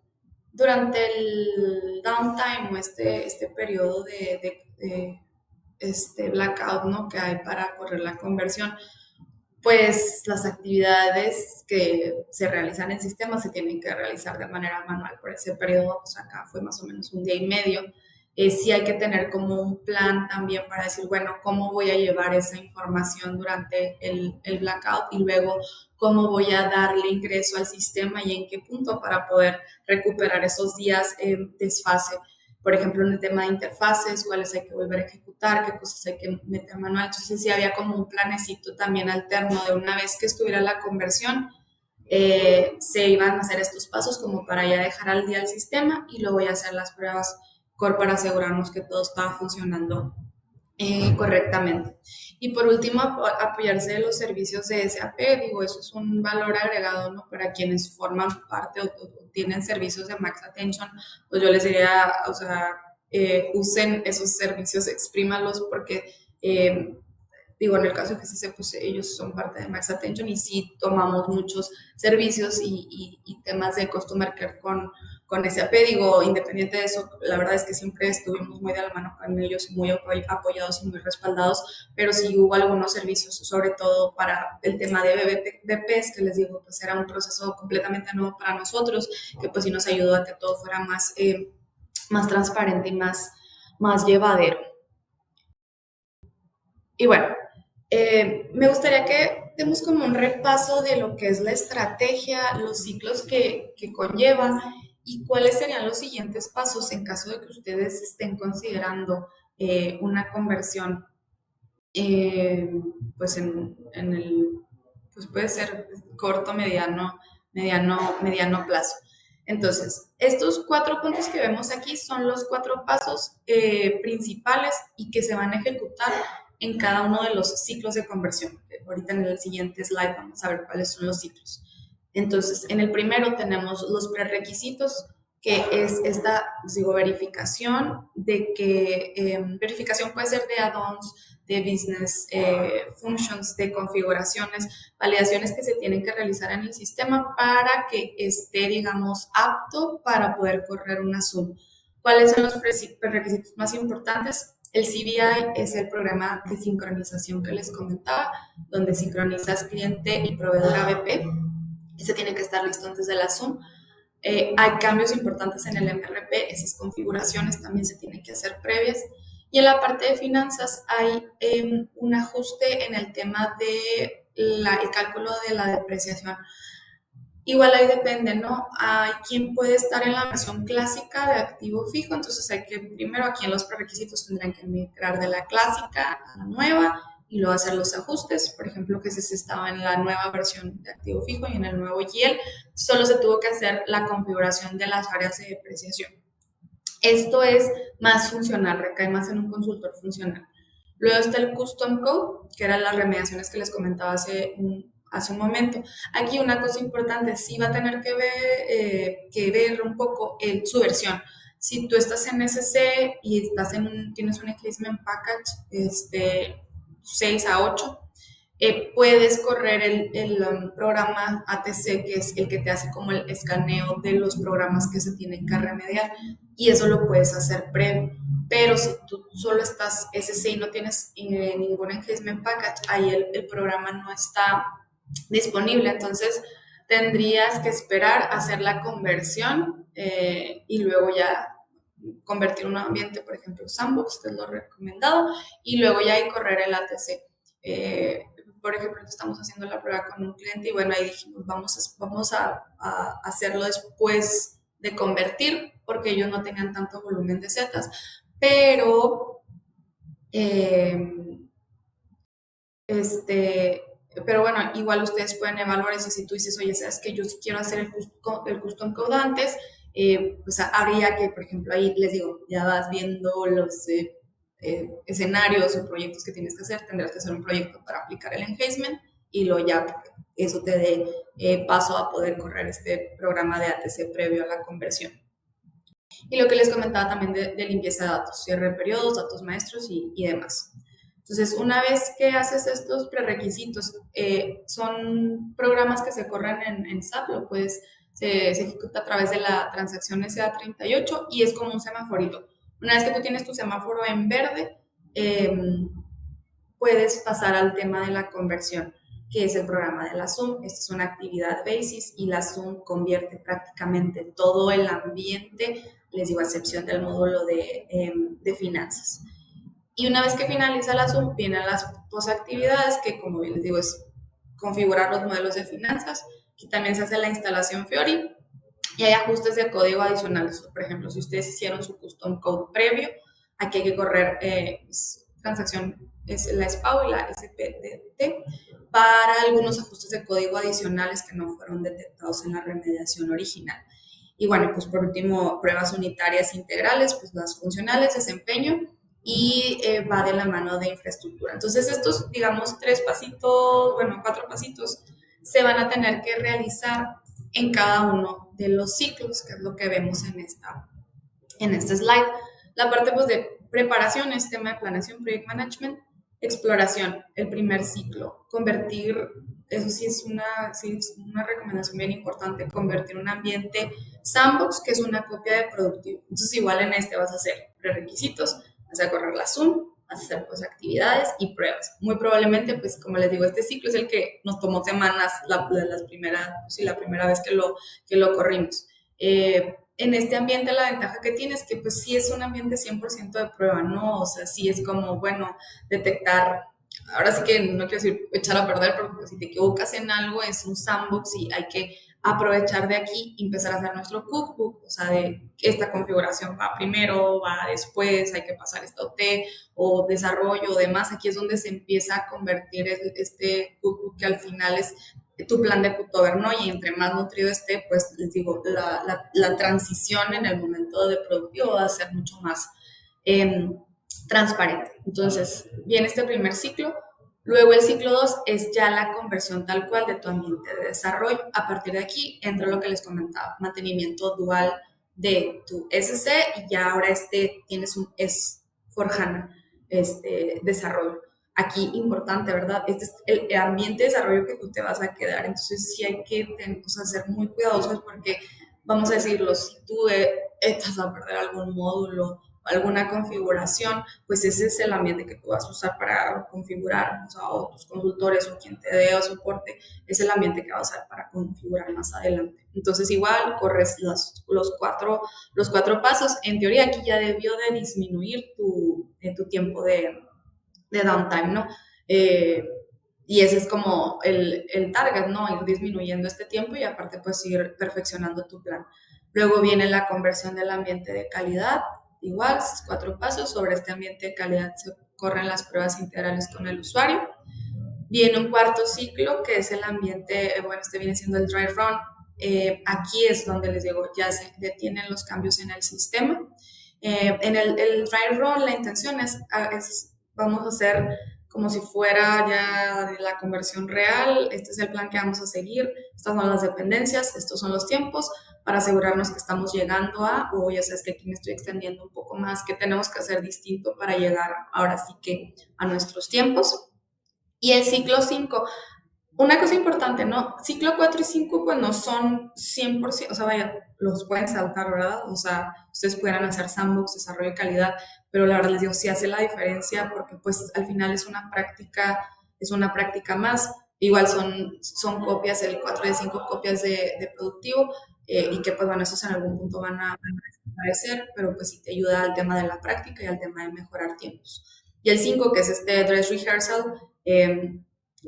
el downtime o este periodo blackout, ¿no?, que hay para correr la conversión, pues las actividades que se realizan en sistema se tienen que realizar de manera manual por ese periodo. Pues acá fue más o menos un día y medio. Sí hay que tener como un plan también para decir, bueno, cómo voy a llevar esa información durante el blackout y luego cómo voy a darle ingreso al sistema y en qué punto para poder recuperar esos días desfase. Por ejemplo, en el tema de interfaces, cuáles hay que volver a ejecutar, qué cosas hay que meter manual. Entonces sí había como un planecito también alterno de una vez que estuviera la conversión, se iban a hacer estos pasos como para ya dejar al día el sistema y luego ya hacer las pruebas core para asegurarnos que todo estaba funcionando correctamente. Y por último, apoyarse de los servicios de SAP. Digo, eso es un valor agregado, ¿no?, para quienes forman parte o tienen servicios de Max Attention. Pues yo les diría, o sea, usen esos servicios, exprímalos, porque digo, en el caso de que GCC, pues ellos son parte de Max Attention y sí tomamos muchos servicios y temas de Customer Care con SAP. Digo, independiente de eso, la verdad es que siempre estuvimos muy de la mano con ellos, muy apoyados y muy respaldados, pero sí hubo algunos servicios, sobre todo para el tema de BPs, que les digo, pues era un proceso completamente nuevo para nosotros, que pues sí nos ayudó a que todo fuera más transparente y más llevadero. Y bueno, me gustaría que demos como un repaso de lo que es la estrategia, los ciclos que conlleva y cuáles serían los siguientes pasos en caso de que ustedes estén considerando una conversión, pues en el, pues puede ser corto, mediano plazo. Entonces, estos 4 puntos que vemos aquí son los 4 pasos principales y que se van a ejecutar en cada uno de los ciclos de conversión. Ahorita en el siguiente slide vamos a ver cuáles son los ciclos. Entonces, en el primero tenemos los prerequisitos, que es esta, digo, verificación de que, verificación puede ser de add-ons, de business functions, de configuraciones, validaciones que se tienen que realizar en el sistema para que esté, digamos, apto para poder correr una Zoom. ¿Cuáles son los prerequisitos más importantes? El CBI es el programa de sincronización que les comentaba, donde sincronizas cliente y proveedor ABP. Ese tiene que estar listo antes de la Zoom. Hay cambios importantes en el MRP, esas configuraciones también se tienen que hacer previas. Y en la parte de finanzas hay un ajuste en el tema de el cálculo de la depreciación. Igual ahí depende, ¿no? Hay quien puede estar en la versión clásica de activo fijo, entonces hay que, primero aquí en los prerequisitos tendrán que migrar de la clásica a la nueva y luego hacer los ajustes. Por ejemplo, que si se estaba en la nueva versión de activo fijo y en el nuevo YIEL, solo se tuvo que hacer la configuración de las áreas de depreciación. Esto es más funcional, recae más en un consultor funcional. Luego está el Custom Code, que eran las remediaciones que les comentaba hace un momento. Aquí una cosa importante, sí va a tener que ver un poco su versión. Si tú estás en SC y tienes un Enhancement Package 6 a 8, puedes correr el programa ATC, que es el que te hace como el escaneo de los programas que se tienen que remediar, y eso lo puedes hacer previo. Pero si tú solo estás SC y no tienes ningún Enhancement Package, ahí el programa no está disponible, entonces tendrías que esperar a hacer la conversión y luego ya convertir un ambiente, por ejemplo, Sandbox, que es lo recomendado, y luego ya ahí correr el ATC. Por ejemplo, estamos haciendo la prueba con un cliente y bueno, ahí dijimos, vamos a hacerlo después de convertir, porque ellos no tengan tanto volumen de setas, pero pero bueno, igual ustedes pueden evaluar eso. Si tú dices, oye, sabes que yo sí quiero hacer el custom code antes, pues habría que, por ejemplo, ahí les digo, ya vas viendo los escenarios o proyectos que tienes que hacer, tendrás que hacer un proyecto para aplicar el enhancement y luego ya eso te dé paso a poder correr este programa de ATC previo a la conversión. Y lo que les comentaba también de limpieza de datos, cierre de periodos, datos maestros y demás. Entonces, una vez que haces estos prerequisitos, son programas que se corren en SAP, se ejecuta a través de la transacción SA38 y es como un semaforito. Una vez que tú tienes tu semáforo en verde, puedes pasar al tema de la conversión, que es el programa de la Zoom. Esta es una actividad basis y la Zoom convierte prácticamente todo el ambiente, les digo, a excepción del módulo de finanzas. Y una vez que finaliza la Zoom, vienen las posactividades, que como bien les digo, es configurar los modelos de finanzas. Aquí también se hace la instalación Fiori y hay ajustes de código adicionales. Por ejemplo, si ustedes hicieron su custom code previo, aquí hay que correr transacción, es la SPAO y la SPDT, para algunos ajustes de código adicionales que no fueron detectados en la remediación original. Y bueno, pues por último, pruebas unitarias integrales, pues las funcionales, desempeño, y va de la mano de infraestructura. Entonces estos, digamos, 3 pasitos, bueno, 4 pasitos, se van a tener que realizar en cada uno de los ciclos, que es lo que vemos en este slide. La parte pues de preparación es tema de planeación, project management, exploración, el primer ciclo, convertir, eso sí es una recomendación bien importante, convertir un ambiente sandbox, que es una copia de productivo. Entonces igual en este vas a hacer prerequisitos, vas a correr la Zoom, vas a hacer pues actividades y pruebas. Muy probablemente, pues como les digo, este ciclo es el que nos tomó semanas la primera vez que lo corrimos. En este ambiente la ventaja que tiene es que pues sí es un ambiente 100% de prueba, ¿no? O sea, sí es como, bueno, detectar, ahora sí que no quiero decir echar a perder, porque pues, si te equivocas en algo es un sandbox y hay que aprovechar de aquí y empezar a hacer nuestro cookbook, o sea, de esta configuración va primero, va después, hay que pasar esta OT o desarrollo o demás, aquí es donde se empieza a convertir este cookbook que al final es tu plan de cutover, ¿no? Y entre más nutrido esté, pues les digo, la transición en el momento de productivo va a ser mucho más transparente. Entonces, viene este primer ciclo. Luego el ciclo 2 es ya la conversión tal cual de tu ambiente de desarrollo. A partir de aquí entra lo que les comentaba, mantenimiento dual de tu SC y ya ahora tienes un S4HANA desarrollo. Aquí importante, ¿verdad? Este es el ambiente de desarrollo que tú te vas a quedar. Entonces sí hay que ser muy cuidadosos porque, vamos a decirlo, si tú estás a perder algún módulo alguna configuración, pues ese es el ambiente que tú vas a usar para configurar, o sea, o tus consultores o quien te dé soporte, es el ambiente que vas a usar para configurar más adelante. Entonces igual corres los cuatro pasos. En teoría aquí ya debió de disminuir tu tiempo de downtime, ¿no? Y ese es como el target, ¿no? Ir disminuyendo este tiempo y aparte pues ir perfeccionando tu plan. Luego viene la conversión del ambiente de calidad, igual, 4 pasos. Sobre este ambiente de calidad se corren las pruebas integrales con el usuario. Viene un cuarto ciclo, que es el ambiente, bueno, este viene siendo el dry run. Aquí es donde les digo, ya se detienen los cambios en el sistema. En el dry run la intención es vamos a hacer como si fuera ya la conversión real, este es el plan que vamos a seguir, estas son las dependencias, estos son los tiempos, para asegurarnos que estamos llegando o ya sabes que aquí me estoy extendiendo un poco más, que tenemos que hacer distinto para llegar ahora sí que a nuestros tiempos. Y el ciclo 5, una cosa importante, ¿no? Ciclo 4 y 5 pues no son 100%, o sea, vaya, los pueden saltar, ¿verdad? O sea, ustedes pudieran hacer sandbox, desarrollo de calidad, pero la verdad les digo, sí hace la diferencia porque pues al final es una práctica más. Igual son copias, el 4 de 5 copias de productivo y que pues bueno, esos en algún punto van a desaparecer, pero pues sí te ayuda al tema de la práctica y al tema de mejorar tiempos. Y el 5, que es este dress rehearsal,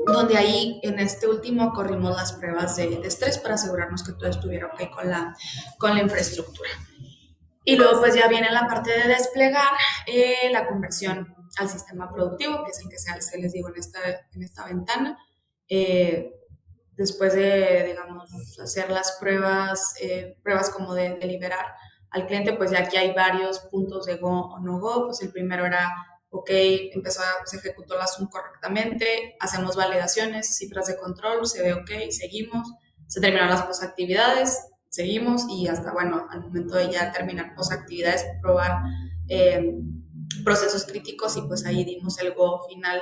donde ahí en este último corrimos las pruebas de estrés para asegurarnos que todo estuviera ok con la infraestructura. Y luego pues ya viene la parte de desplegar la conversión al sistema productivo, que es el que se les digo en esta ventana. Después de, digamos, hacer las pruebas como de liberar al cliente, pues ya aquí hay varios puntos de go o no go. Pues el primero era, ok, se ejecutó la Zoom correctamente, hacemos validaciones, cifras de control, se ve ok, seguimos, se terminaron las posactividades, seguimos y hasta, bueno, al momento de ya terminar posactividades, probar procesos críticos y pues ahí dimos el go final,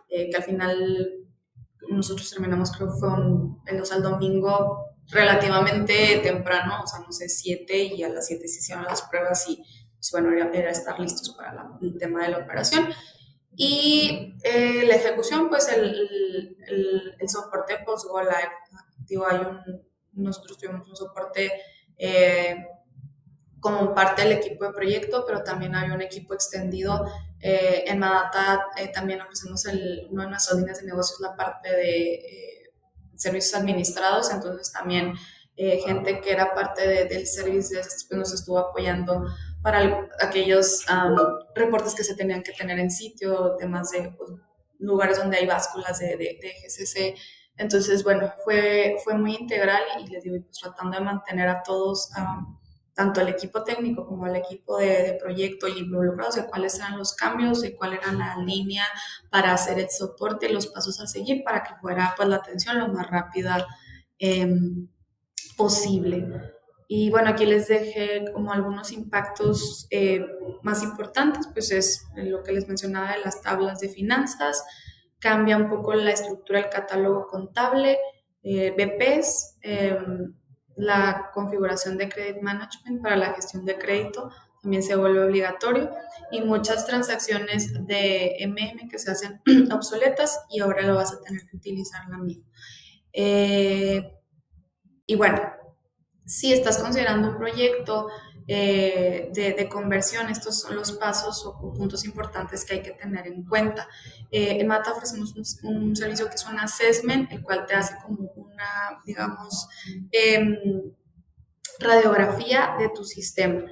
que al final nosotros terminamos, creo que fue el domingo relativamente temprano, o sea, no sé, 7 y a las 7 se hicieron las pruebas y pues bueno, era estar listos para el tema de la operación. Y la ejecución, pues el soporte post-go live. Digo, nosotros tuvimos un soporte como parte del equipo de proyecto, pero también hay un equipo extendido. En Madata también ofrecemos una de nuestras líneas de negocios, la parte de servicios administrados, entonces también gente que era parte del servicio pues, nos estuvo apoyando para aquellos reportes que se tenían que tener en sitio, temas de pues, lugares donde hay básculas de GCC. Entonces, bueno, fue muy integral y les digo, pues, tratando de mantener a todos tanto el equipo técnico como el equipo de proyecto y involucrados de cuáles eran los cambios, de cuál era la línea para hacer el soporte, los pasos a seguir para que fuera pues la atención lo más rápida eh, posible. Y bueno, aquí les dejé como algunos impactos más importantes, pues es lo que les mencionaba de las tablas de finanzas, cambia un poco la estructura del catálogo contable, BPs, la configuración de credit management para la gestión de crédito también se vuelve obligatorio y muchas transacciones de que se hacen obsoletas y ahora lo vas a tener que utilizar la misma. Y bueno, si estás considerando un proyecto de conversión, estos son los pasos o puntos importantes que hay que tener en cuenta. En Mata ofrecemos un servicio que es un assessment, el cual te hace como una, digamos, radiografía de tu sistema.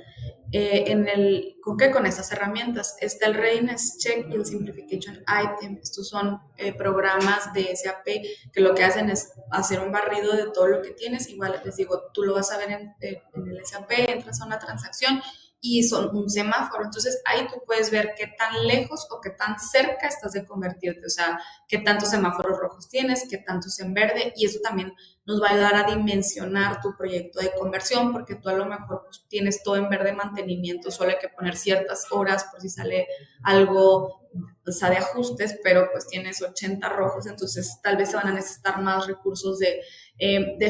¿Con qué? Con estas herramientas. Está el Readiness Check y el Simplification Item. Estos son programas de SAP que lo que hacen es hacer un barrido de todo lo que tienes. Igual les digo, tú lo vas a ver en el SAP, entras a una transacción y son un semáforo. Entonces ahí tú puedes ver qué tan lejos o qué tan cerca estás de convertirte. O sea, qué tantos semáforos rojos tienes, qué tantos en verde. Y eso también nos va a ayudar a dimensionar tu proyecto de conversión, porque tú a lo mejor pues, tienes todo en verde mantenimiento, solo hay que poner ciertas horas por si sale algo, o sea, de ajustes, pero pues tienes 80 rojos, entonces tal vez se van a necesitar más recursos de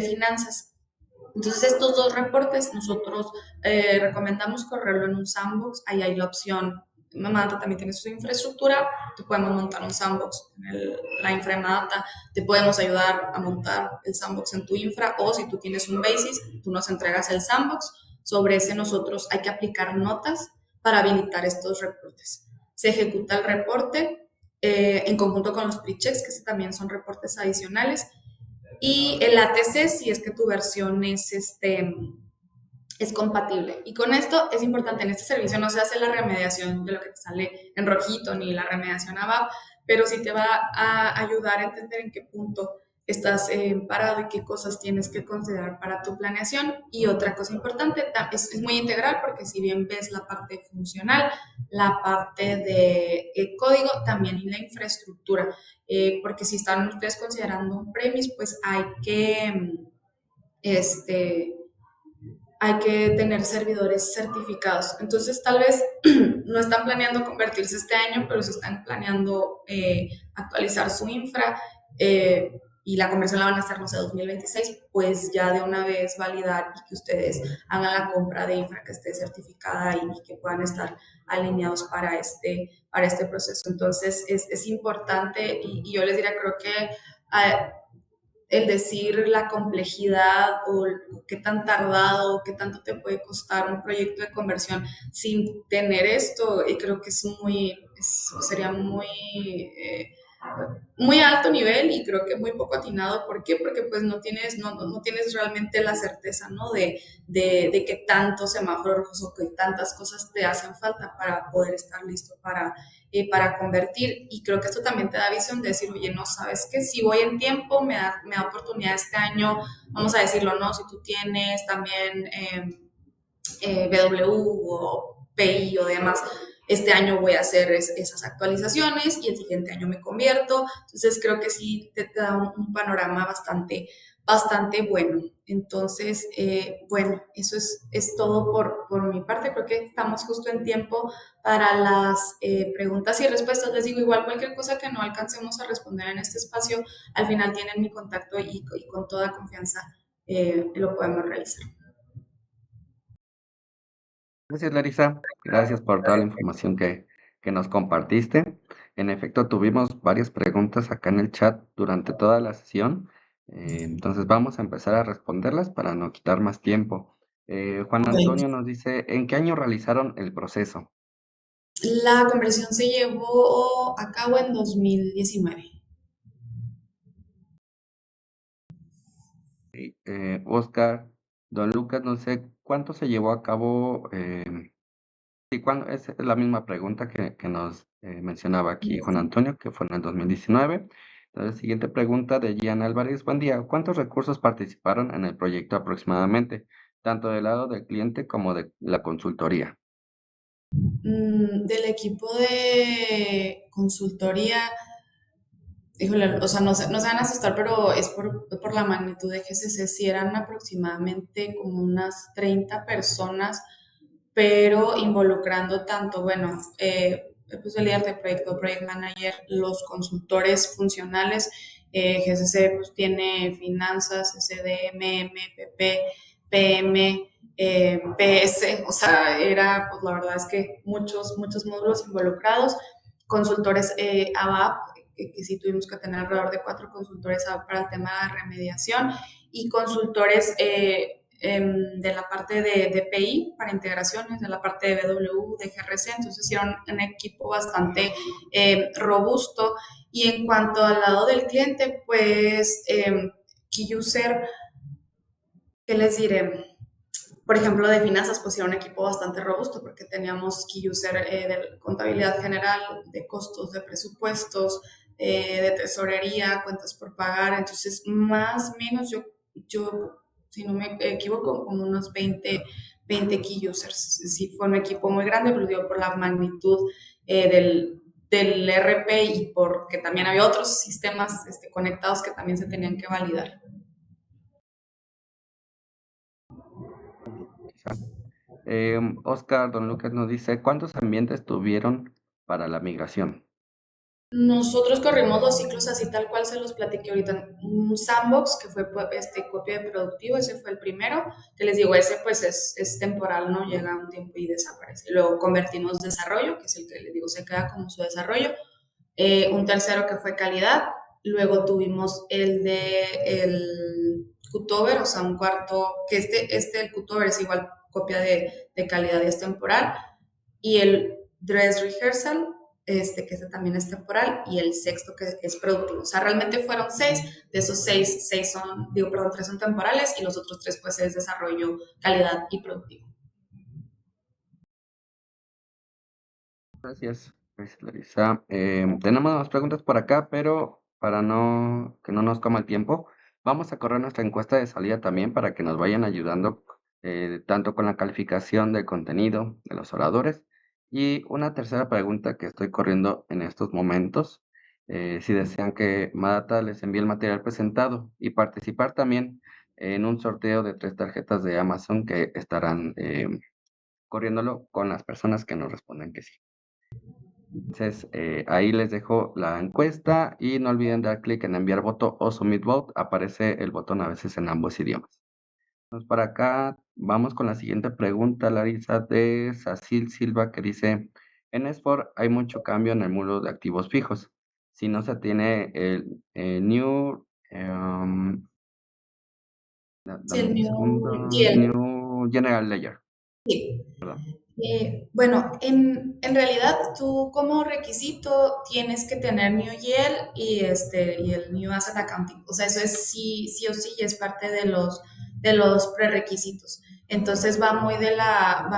finanzas. Entonces, estos dos reportes nosotros recomendamos correrlo en un sandbox. Ahí hay la opción, Madata también tiene su infraestructura, te podemos montar un sandbox en la infra de Madata, te podemos ayudar a montar el sandbox en tu infra o si tú tienes un basis, tú nos entregas el sandbox. Sobre ese nosotros hay que aplicar notas para habilitar estos reportes. Se ejecuta el reporte en conjunto con los pre-checks, que también son reportes adicionales y el ATC si es que tu versión es compatible. Y con esto es importante, en este servicio no se hace la remediación de lo que te sale en rojito ni la remediación abajo, pero sí te va a ayudar a entender en qué punto estás parado y qué cosas tienes que considerar para tu planeación. Y otra cosa importante, es muy integral porque si bien ves la parte funcional, la parte de código, también y la infraestructura, porque si están ustedes considerando un premise, pues este, hay que tener servidores certificados. Entonces, tal vez no están planeando convertirse este año, pero se están planeando actualizar su infra y la conversión la van a hacer, no sé, 2026, pues ya de una vez validar y que ustedes hagan la compra de infra que esté certificada y que puedan estar alineados para este proceso. Entonces, es importante y yo les diría, creo que el decir la complejidad o qué tan tardado, qué tanto te puede costar un proyecto de conversión sin tener esto, y creo que sería muy alto nivel y creo que muy poco atinado. ¿Por qué? Porque pues no tienes realmente la certeza, ¿no? De qué tantos semáforos rojos o qué tantas cosas te hacen falta para poder estar listo para convertir. Y creo que esto también te da visión de decir, oye, no, sabes que si voy en tiempo, me da oportunidad este año, vamos a decirlo, ¿no? Si tú tienes también BW o PI o demás, este año voy a hacer esas actualizaciones y el siguiente año me convierto. Entonces creo que sí te da un panorama bastante bueno. Entonces, bueno, eso es todo por mi parte. Creo que estamos justo en tiempo para las preguntas y respuestas. Les digo, igual cualquier cosa que no alcancemos a responder en este espacio, al final tienen mi contacto y con toda confianza lo podemos realizar. Gracias, Larisa. Gracias por toda la información que que nos compartiste. En efecto, tuvimos varias preguntas acá en el chat durante toda la sesión. Entonces vamos a empezar a responderlas para no quitar más tiempo. Juan Ok. Antonio nos dice, ¿en qué año realizaron el proceso? La conversión se llevó a cabo en 2019. Oscar, don Lucas, no sé cuánto se llevó a cabo. Sí, cuándo, es la misma pregunta que nos mencionaba aquí Juan Antonio, que fue en el 2019. Entonces, siguiente pregunta de Gian Álvarez. Buen día. ¿Cuántos recursos participaron en el proyecto aproximadamente, tanto del lado del cliente como de la consultoría? Del equipo de consultoría, híjole, o sea, no se van a asustar, pero es por la magnitud de GCC, si eran aproximadamente como unas 30 personas, pero involucrando tanto, bueno, pues el líder de proyecto, project manager, los consultores funcionales, GCC pues tiene finanzas, SDM, MPP, PM, PS, o sea, era, pues la verdad es que muchos módulos involucrados, consultores ABAP, que sí tuvimos que tener alrededor de 4 consultores para el tema de remediación y consultores de la parte de PI para integraciones, de la parte de BW, de GRC, entonces hicieron un equipo bastante robusto. Y en cuanto al lado del cliente, pues Key User, ¿qué les diré? Por ejemplo, de finanzas, pues era un equipo bastante robusto porque teníamos key user de contabilidad general, de costos, de presupuestos, de tesorería, cuentas por pagar. Entonces, más o menos yo, si no me equivoco, como unos 20 key users. Sí, fue un equipo muy grande, pero digo, por la magnitud del RP y porque también había otros sistemas conectados que también se tenían que validar. Quizá. Oscar, don Lucas nos dice, ¿cuántos ambientes tuvieron para la migración? Nosotros corrimos 2 ciclos así tal cual se los platiqué ahorita. Un sandbox, que fue copia de productivo, ese fue el primero, que les digo, ese pues es temporal, ¿no? Llega un tiempo y desaparece. Luego convertimos desarrollo, que es el que les digo, se queda como su desarrollo. Un tercero que fue calidad. Luego tuvimos el de el cutover, o sea, un cuarto, que el cutover es igual copia de calidad y es temporal. Y el dress rehearsal, que este también es temporal, y el sexto que es productivo. O sea, realmente fueron 6, de esos 6 son, digo, perdón, 3 son temporales y los otros 3 pues es desarrollo, calidad y productivo. Gracias, gracias, Larisa. Tenemos más preguntas por acá, pero para que no nos coma el tiempo, vamos a correr nuestra encuesta de salida también para que nos vayan ayudando tanto con la calificación del contenido de los oradores. Y una tercera pregunta que estoy corriendo en estos momentos, si desean que Madata les envíe el material presentado y participar también en un sorteo de 3 tarjetas de Amazon que estarán corriéndolo con las personas que nos respondan que sí. Entonces, ahí les dejo la encuesta y no olviden dar clic en enviar voto o submit vote. Aparece el botón a veces en ambos idiomas. Entonces, para acá vamos con la siguiente pregunta, Larisa, de Sacil Silva, que dice, en S4 hay mucho cambio en el módulo de activos fijos. Si no se tiene el Sí, dame el un New segundo, GL. New General Ledger, Sí. perdón. Bueno, en realidad tú como requisito tienes que tener New GL y el New Asset Accounting. O sea, eso es sí o sí y es parte de los prerequisitos. Entonces va muy de la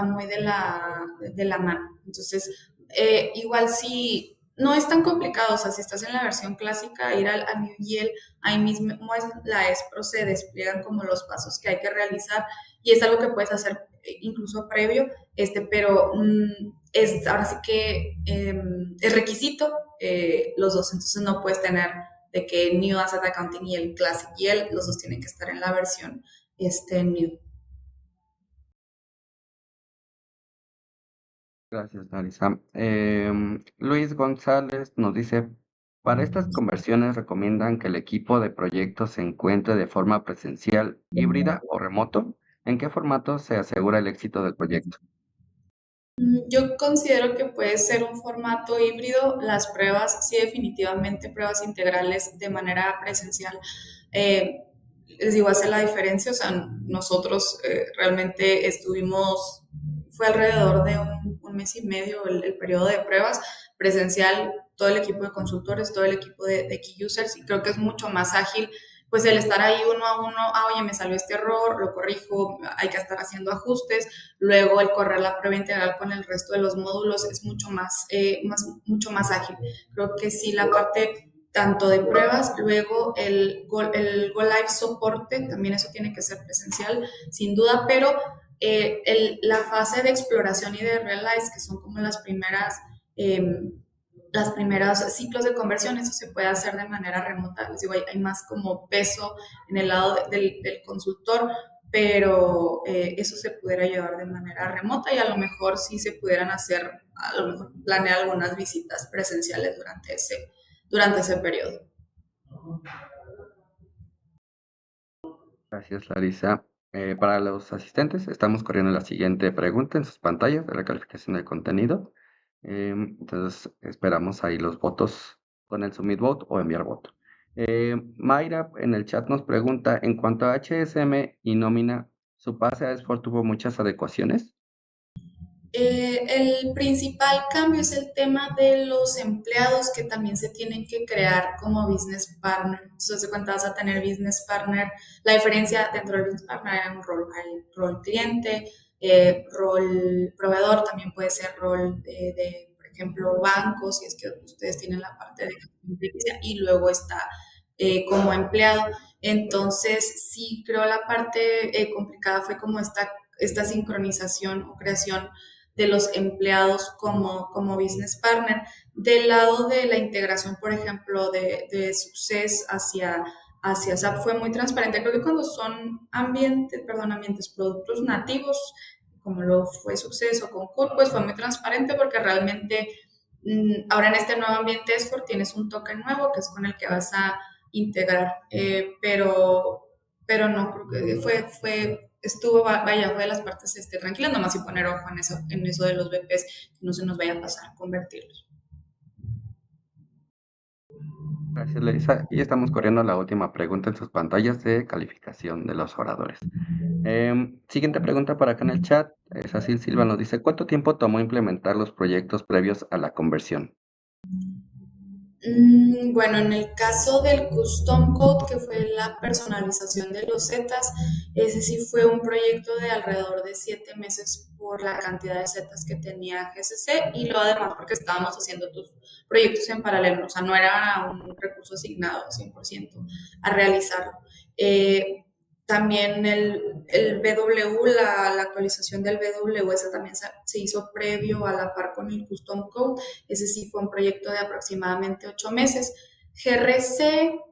mano. Entonces, igual si no es tan complicado, o sea, si estás en la versión clásica, ir al New GL, ahí mismo es la ESPRO se despliegan como los pasos que hay que realizar y es algo que puedes hacer incluso previo pero ahora sí que es requisito los dos, entonces no puedes tener de que New Asset Accounting y el Classic y los dos tienen que estar en la versión New. Gracias, Larisa. Luis González nos dice, para estas conversiones recomiendan que el equipo de proyectos se encuentre de forma presencial, híbrida o remoto. ¿En qué formato se asegura el éxito del proyecto? Yo considero que puede ser un formato híbrido. Las pruebas, sí, definitivamente pruebas integrales de manera presencial. Eh, Les digo, hace la diferencia. O sea, nosotros realmente estuvimos, fue alrededor de un mes y medio el periodo de pruebas presencial, todo el equipo de consultores, todo el equipo de key users, y creo que es mucho más ágil pues el estar ahí uno a uno, oye, me salió este error, lo corrijo, hay que estar haciendo ajustes, luego el correr la prueba integral con el resto de los módulos es mucho más ágil. Creo que sí, la parte tanto de pruebas, luego el Go Live soporte, también eso tiene que ser presencial, sin duda, pero la fase de exploración y de realize, que son como las primeras ciclos de conversión, eso se puede hacer de manera remota. Les digo, hay más como peso en el lado del consultor, pero eso se pudiera llevar de manera remota y a lo mejor sí se pudieran hacer, a lo mejor planear algunas visitas presenciales durante ese periodo. Gracias, Larisa. Para los asistentes, estamos corriendo la siguiente pregunta en sus pantallas de la calificación del contenido. Entonces, esperamos ahí los votos con el Submit Vote o enviar voto. Mayra en el chat nos pregunta, en cuanto a HSM y nómina, ¿su pase a S4 tuvo muchas adecuaciones? El principal cambio es el tema de los empleados que también se tienen que crear como business partner. Entonces, de cuenta vas a tener business partner. La diferencia dentro del business partner hay un rol, hay rol cliente, rol proveedor, también puede ser rol por ejemplo, bancos, si es que ustedes tienen la parte de competencia, y luego está como empleado. Entonces, sí, creo la parte complicada fue como esta sincronización o creación de los empleados como business partner. Del lado de la integración, por ejemplo, de Success hacia SAP fue muy transparente. Creo que cuando son ambientes, productos nativos, como lo fue Success o Concur, pues fue muy transparente porque realmente ahora en este nuevo ambiente Escort tienes un token nuevo que es con el que vas a integrar, pero no, creo que vaya, fue de las partes tranquilas, nomás y poner ojo en eso de los BPs, que no se nos vaya a pasar convertirlos. Gracias, Larisa. Y estamos corriendo la última pregunta en sus pantallas de calificación de los oradores. Siguiente pregunta para acá en el chat. Cecil Silva nos dice, ¿cuánto tiempo tomó implementar los proyectos previos a la conversión? Bueno, en el caso del Custom Code, que fue la personalización de los Zetas, ese sí fue un proyecto de alrededor de 7 meses por la cantidad de Zetas que tenía GCC y lo además porque estábamos haciendo tus proyectos en paralelo, o sea, no era un recurso asignado 100% a realizarlo. Eh, También el BW, la actualización del BW, esa también se hizo previo a la par con el Custom Code. Ese sí fue un proyecto de aproximadamente 8 meses. GRCPI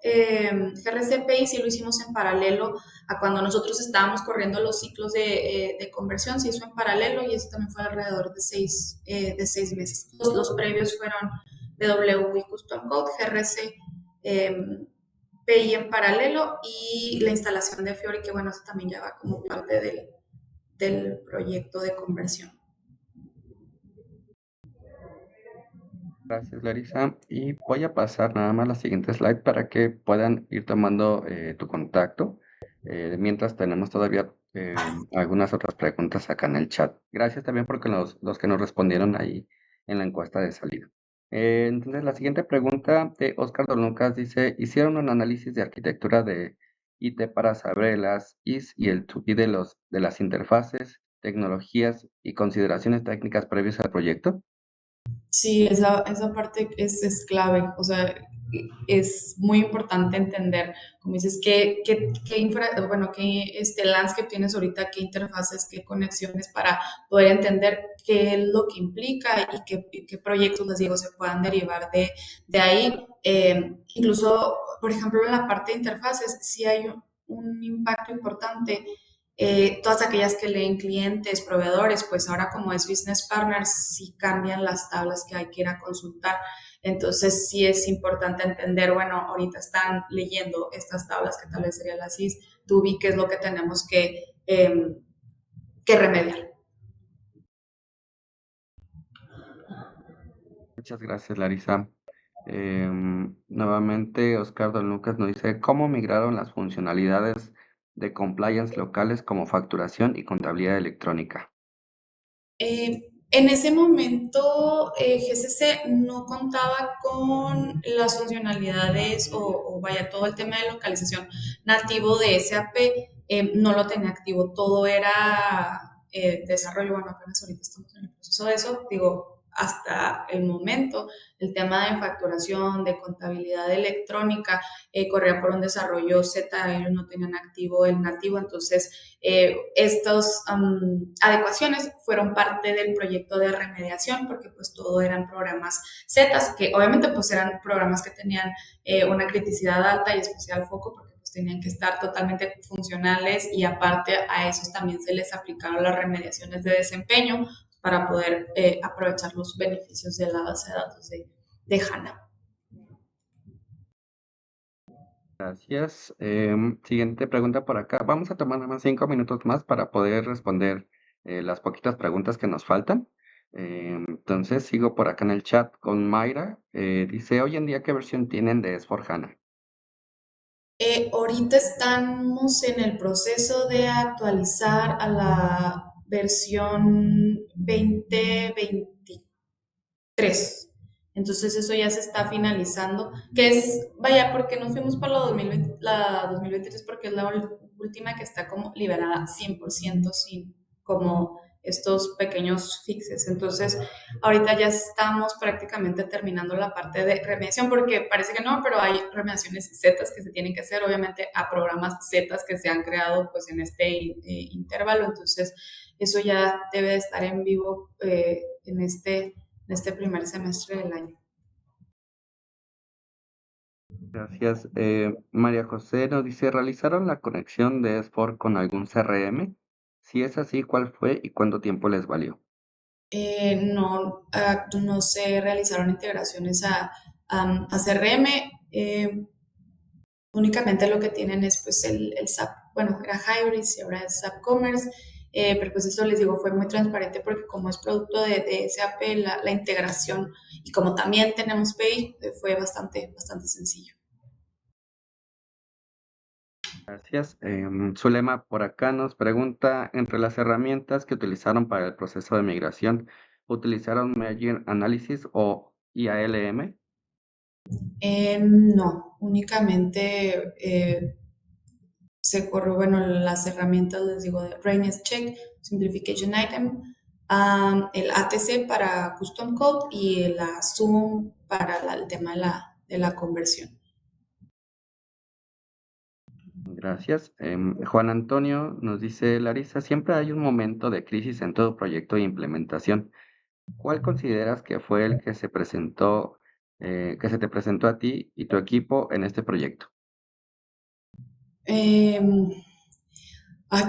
sí lo hicimos en paralelo a cuando nosotros estábamos corriendo los ciclos de conversión, se hizo en paralelo y eso también fue alrededor de 6 meses. Los previos fueron BW y Custom Code, GRC PI en paralelo y la instalación de Fiori, que bueno, eso también ya va como parte del proyecto de conversión. Gracias, Larisa. Y voy a pasar nada más la siguiente slide para que puedan ir tomando tu contacto. Mientras tenemos todavía algunas otras preguntas acá en el chat. Gracias también porque los que nos respondieron ahí en la encuesta de salida. Entonces, la siguiente pregunta de Oscar Don Lucas dice, ¿hicieron un análisis de arquitectura de IT para saber las is y el to be de las interfaces, tecnologías y consideraciones técnicas previas al proyecto? Sí, esa parte es clave, o sea, es muy importante entender, como dices, qué landscape tienes ahorita, qué interfaces, qué conexiones para poder entender qué es lo que implica y qué proyectos, les digo, se puedan derivar de ahí. Incluso, por ejemplo, en la parte de interfaces, sí hay un impacto importante. Todas aquellas que leen clientes, proveedores, pues ahora como es Business Partners, sí cambian las tablas que hay que ir a consultar. Entonces sí es importante entender, bueno, ahorita están leyendo estas tablas que tal vez sería la CIS, Tubi, qué es lo que tenemos que remediar. Muchas gracias, Larisa. Nuevamente, Oscar Don Lucas nos dice, ¿cómo migraron las funcionalidades de compliance locales como facturación y contabilidad electrónica? En ese momento, GCC no contaba con las funcionalidades o vaya, todo el tema de localización nativo de SAP, no lo tenía activo, todo era desarrollo, bueno, apenas ahorita estamos en el proceso de eso, digo, hasta el momento, el tema de facturación, de contabilidad electrónica, corría por un desarrollo Z, ellos no tenían activo el nativo, entonces estas adecuaciones fueron parte del proyecto de remediación porque pues todo eran programas Z, que obviamente pues eran programas que tenían una criticidad alta y especial foco porque pues tenían que estar totalmente funcionales y aparte a esos también se les aplicaron las remediaciones de desempeño para poder aprovechar los beneficios de la base de datos de HANA. Gracias. Siguiente pregunta por acá. Vamos a tomar nada más 5 minutos más para poder responder las poquitas preguntas que nos faltan. Entonces, sigo por acá en el chat con Mayra. Dice, hoy en día, ¿qué versión tienen de S4HANA? Ahorita estamos en el proceso de actualizar a la versión 2023. Entonces eso ya se está finalizando, que es, vaya, porque nos fuimos para la 2020, la 2023 porque es la última que está como liberada 100% sin como estos pequeños fixes. Entonces, ahorita ya estamos prácticamente terminando la parte de remediación porque parece que no, pero hay remediaciones Z que se tienen que hacer, obviamente, a programas Z que se han creado pues en este intervalo. Entonces, eso ya debe de estar en vivo en este primer semestre del año. Gracias. María José nos dice, ¿realizaron la conexión de S4 con algún CRM? Si es así, ¿cuál fue y cuánto tiempo les valió? No, no se realizaron integraciones a CRM. Únicamente lo que tienen es pues el SAP, bueno, era Hybris y ahora es SAP Commerce, pero pues eso les digo, fue muy transparente porque como es producto de SAP, la integración y como también tenemos Pay, fue bastante sencillo. Gracias. Zulema por acá nos pregunta, entre las herramientas que utilizaron para el proceso de migración, ¿utilizaron Merger Analysis o IALM? No, únicamente se corrió, bueno, las herramientas, les digo, de Readiness Check, Simplification Item, el ATC para Custom Code y la Zoom para el tema de la conversión. Gracias. Juan Antonio nos dice, Larisa, siempre hay un momento de crisis en todo proyecto de implementación. ¿Cuál consideras que fue el que se presentó, que se te presentó a ti y tu equipo en este proyecto? Eh,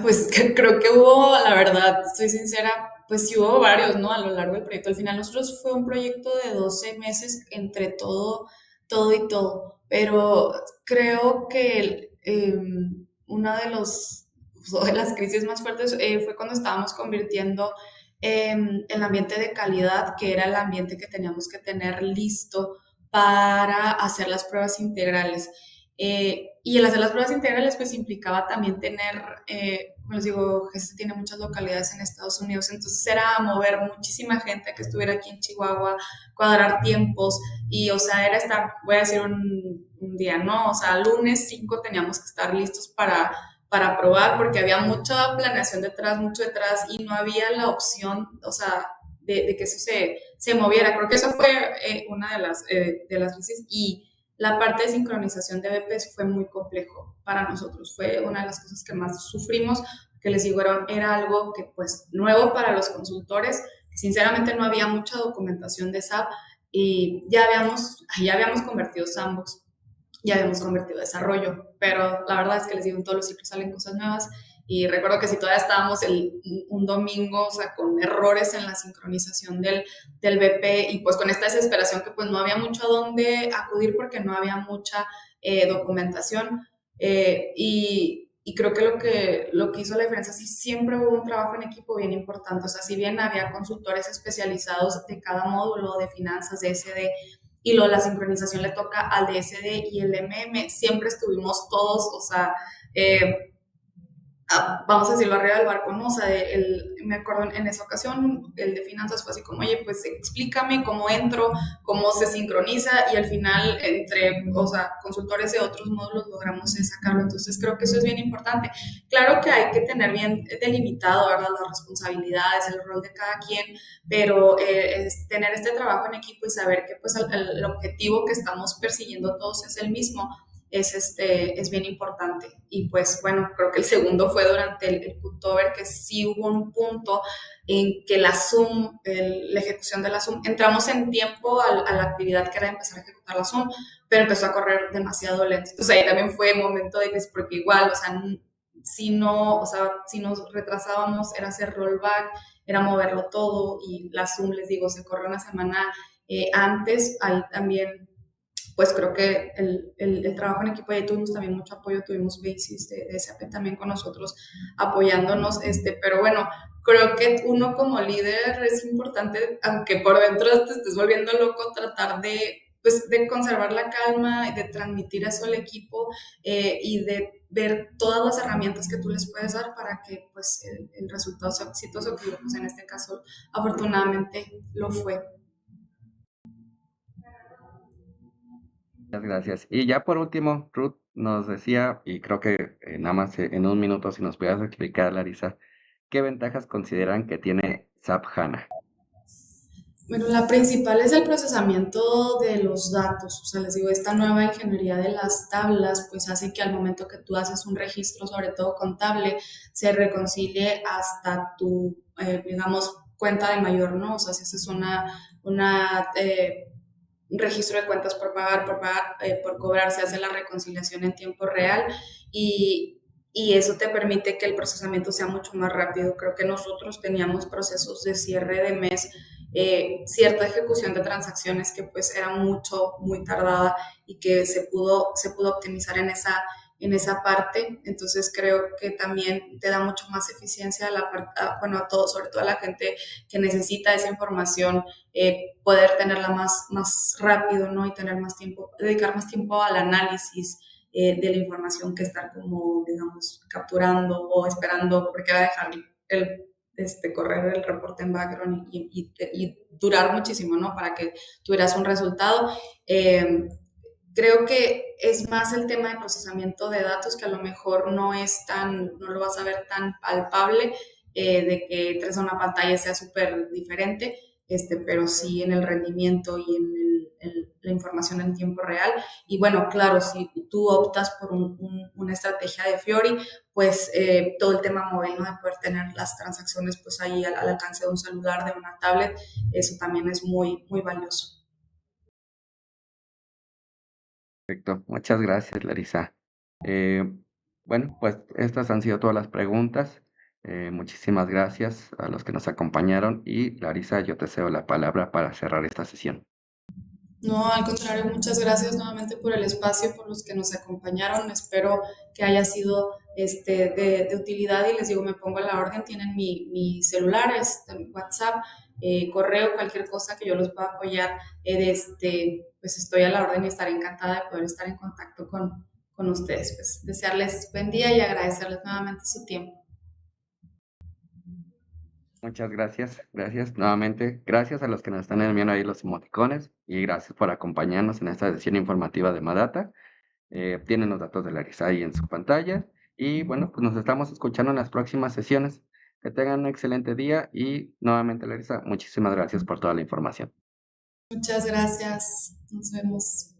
pues creo que hubo, la verdad, estoy sincera, pues sí hubo varios, ¿no? A lo largo del proyecto. Al final nosotros fue un proyecto de 12 meses entre todo y todo, pero creo que una de de las crisis más fuertes fue cuando estábamos convirtiendo el ambiente de calidad, que era el ambiente que teníamos que tener listo para hacer las pruebas integrales. Y el hacer las pruebas integrales pues implicaba también tener, como les digo, GCC tiene muchas localidades en Estados Unidos, entonces era mover muchísima gente que estuviera aquí en Chihuahua, cuadrar tiempos y, o sea, era estar, voy a decir un día, ¿no? O sea, lunes 5 teníamos que estar listos para probar porque había mucha planeación detrás, mucho detrás y no había la opción, o sea, de que eso se moviera. Creo que eso fue una de las crisis y la parte de sincronización de BPs fue muy complejo para nosotros. Fue una de las cosas que más sufrimos, que les digo, era algo que pues nuevo para los consultores. Sinceramente no había mucha documentación de SAP y ya habíamos convertido Sandbox, ya habíamos convertido desarrollo, pero la verdad es que les digo, en todos los ciclos salen cosas nuevas y recuerdo que si todavía estábamos un domingo, o sea, con errores en la sincronización del BP y pues con esta desesperación que pues no había mucho a dónde acudir porque no había mucha documentación y y creo que lo que hizo la diferencia, sí, siempre hubo un trabajo en equipo bien importante. O sea, si bien había consultores especializados de cada módulo, de finanzas, de SD, y la sincronización le toca al de SD y el MM, siempre estuvimos todos, o sea, eh, vamos a decirlo, arriba del barco, ¿no? O sea, me acuerdo en esa ocasión, el de finanzas fue así como, oye, pues explícame cómo entro, cómo se sincroniza, y al final, entre, o sea, consultores de otros módulos logramos sacarlo. Entonces, creo que eso es bien importante. Claro que hay que tener bien delimitado, ¿verdad?, las responsabilidades, el rol de cada quien, pero es tener este trabajo en equipo y saber que, pues, el objetivo que estamos persiguiendo todos es el mismo, es bien importante. Y pues bueno, creo que el segundo fue durante el Cutover, que sí hubo un punto en que la Zoom, la ejecución de la Zoom, entramos en tiempo a la actividad que era empezar a ejecutar la Zoom, pero empezó a correr demasiado lento. Entonces ahí también fue momento de que, porque igual, o sea, si no, o sea, si nos retrasábamos era hacer rollback, era moverlo todo, y la Zoom, les digo, se corrió una semana antes. Ahí también pues creo que el trabajo en equipo, ahí tuvimos también mucho apoyo, tuvimos Basis de SAP también con nosotros apoyándonos, pero bueno, creo que uno como líder es importante, aunque por dentro te estés volviendo loco, tratar de, pues, de conservar la calma y de transmitir eso al equipo, y de ver todas las herramientas que tú les puedes dar para que pues el resultado sea exitoso, que pues en este caso afortunadamente lo fue. Muchas gracias. Y ya por último, Ruth nos decía, y creo que nada más en un minuto, si nos pudieras explicar, Larisa, ¿qué ventajas consideran que tiene SAP HANA? Bueno, la principal es el procesamiento de los datos. O sea, les digo, esta nueva ingeniería de las tablas, pues hace que al momento que tú haces un registro, sobre todo contable, se reconcilie hasta tu, digamos, cuenta de mayor, ¿no? O sea, si haces un registro de cuentas por cobrar, se hace la reconciliación en tiempo real, y eso te permite que el procesamiento sea mucho más rápido. Creo que nosotros teníamos procesos de cierre de mes, cierta ejecución de transacciones que pues era muy tardada, y que se pudo optimizar en esa parte. Entonces creo que también te da mucho más eficiencia bueno, a todos, sobre todo a la gente que necesita esa información, poder tenerla más rápido, ¿no? Y tener más tiempo, dedicar más tiempo al análisis de la información, que estar como, digamos, capturando o esperando, porque va a dejar correr el reporte en background y durar muchísimo, ¿no? Para que tuvieras un resultado. Creo que es más el tema de procesamiento de datos, que a lo mejor no lo vas a ver tan palpable, de que entres a una pantalla y sea súper diferente, pero sí en el rendimiento y en la información en tiempo real. Y bueno, claro, si tú optas por una estrategia de Fiori, pues todo el tema móvil, ¿no? De poder tener las transacciones pues ahí al alcance de un celular, de una tablet, eso también es muy, muy valioso. Perfecto, muchas gracias, Larisa. Eh, bueno, pues estas han sido todas las preguntas. Muchísimas gracias a los que nos acompañaron y Larisa, yo te cedo la palabra para cerrar esta sesión. No, al contrario, muchas gracias nuevamente por el espacio, por los que nos acompañaron. Espero que haya sido de utilidad, y les digo, me pongo a la orden. Tienen mi celular, mi WhatsApp, correo, cualquier cosa que yo los pueda apoyar. Pues estoy a la orden y estaré encantada de poder estar en contacto con ustedes. Pues desearles buen día y agradecerles nuevamente su tiempo. Muchas gracias, gracias nuevamente. Gracias a los que nos están enviando ahí los emoticones y gracias por acompañarnos en esta sesión informativa de Madata. Tienen los datos de Larisa ahí en su pantalla. Y bueno, pues nos estamos escuchando en las próximas sesiones. Que tengan un excelente día y nuevamente, Larisa, muchísimas gracias por toda la información. Muchas gracias. Nos vemos.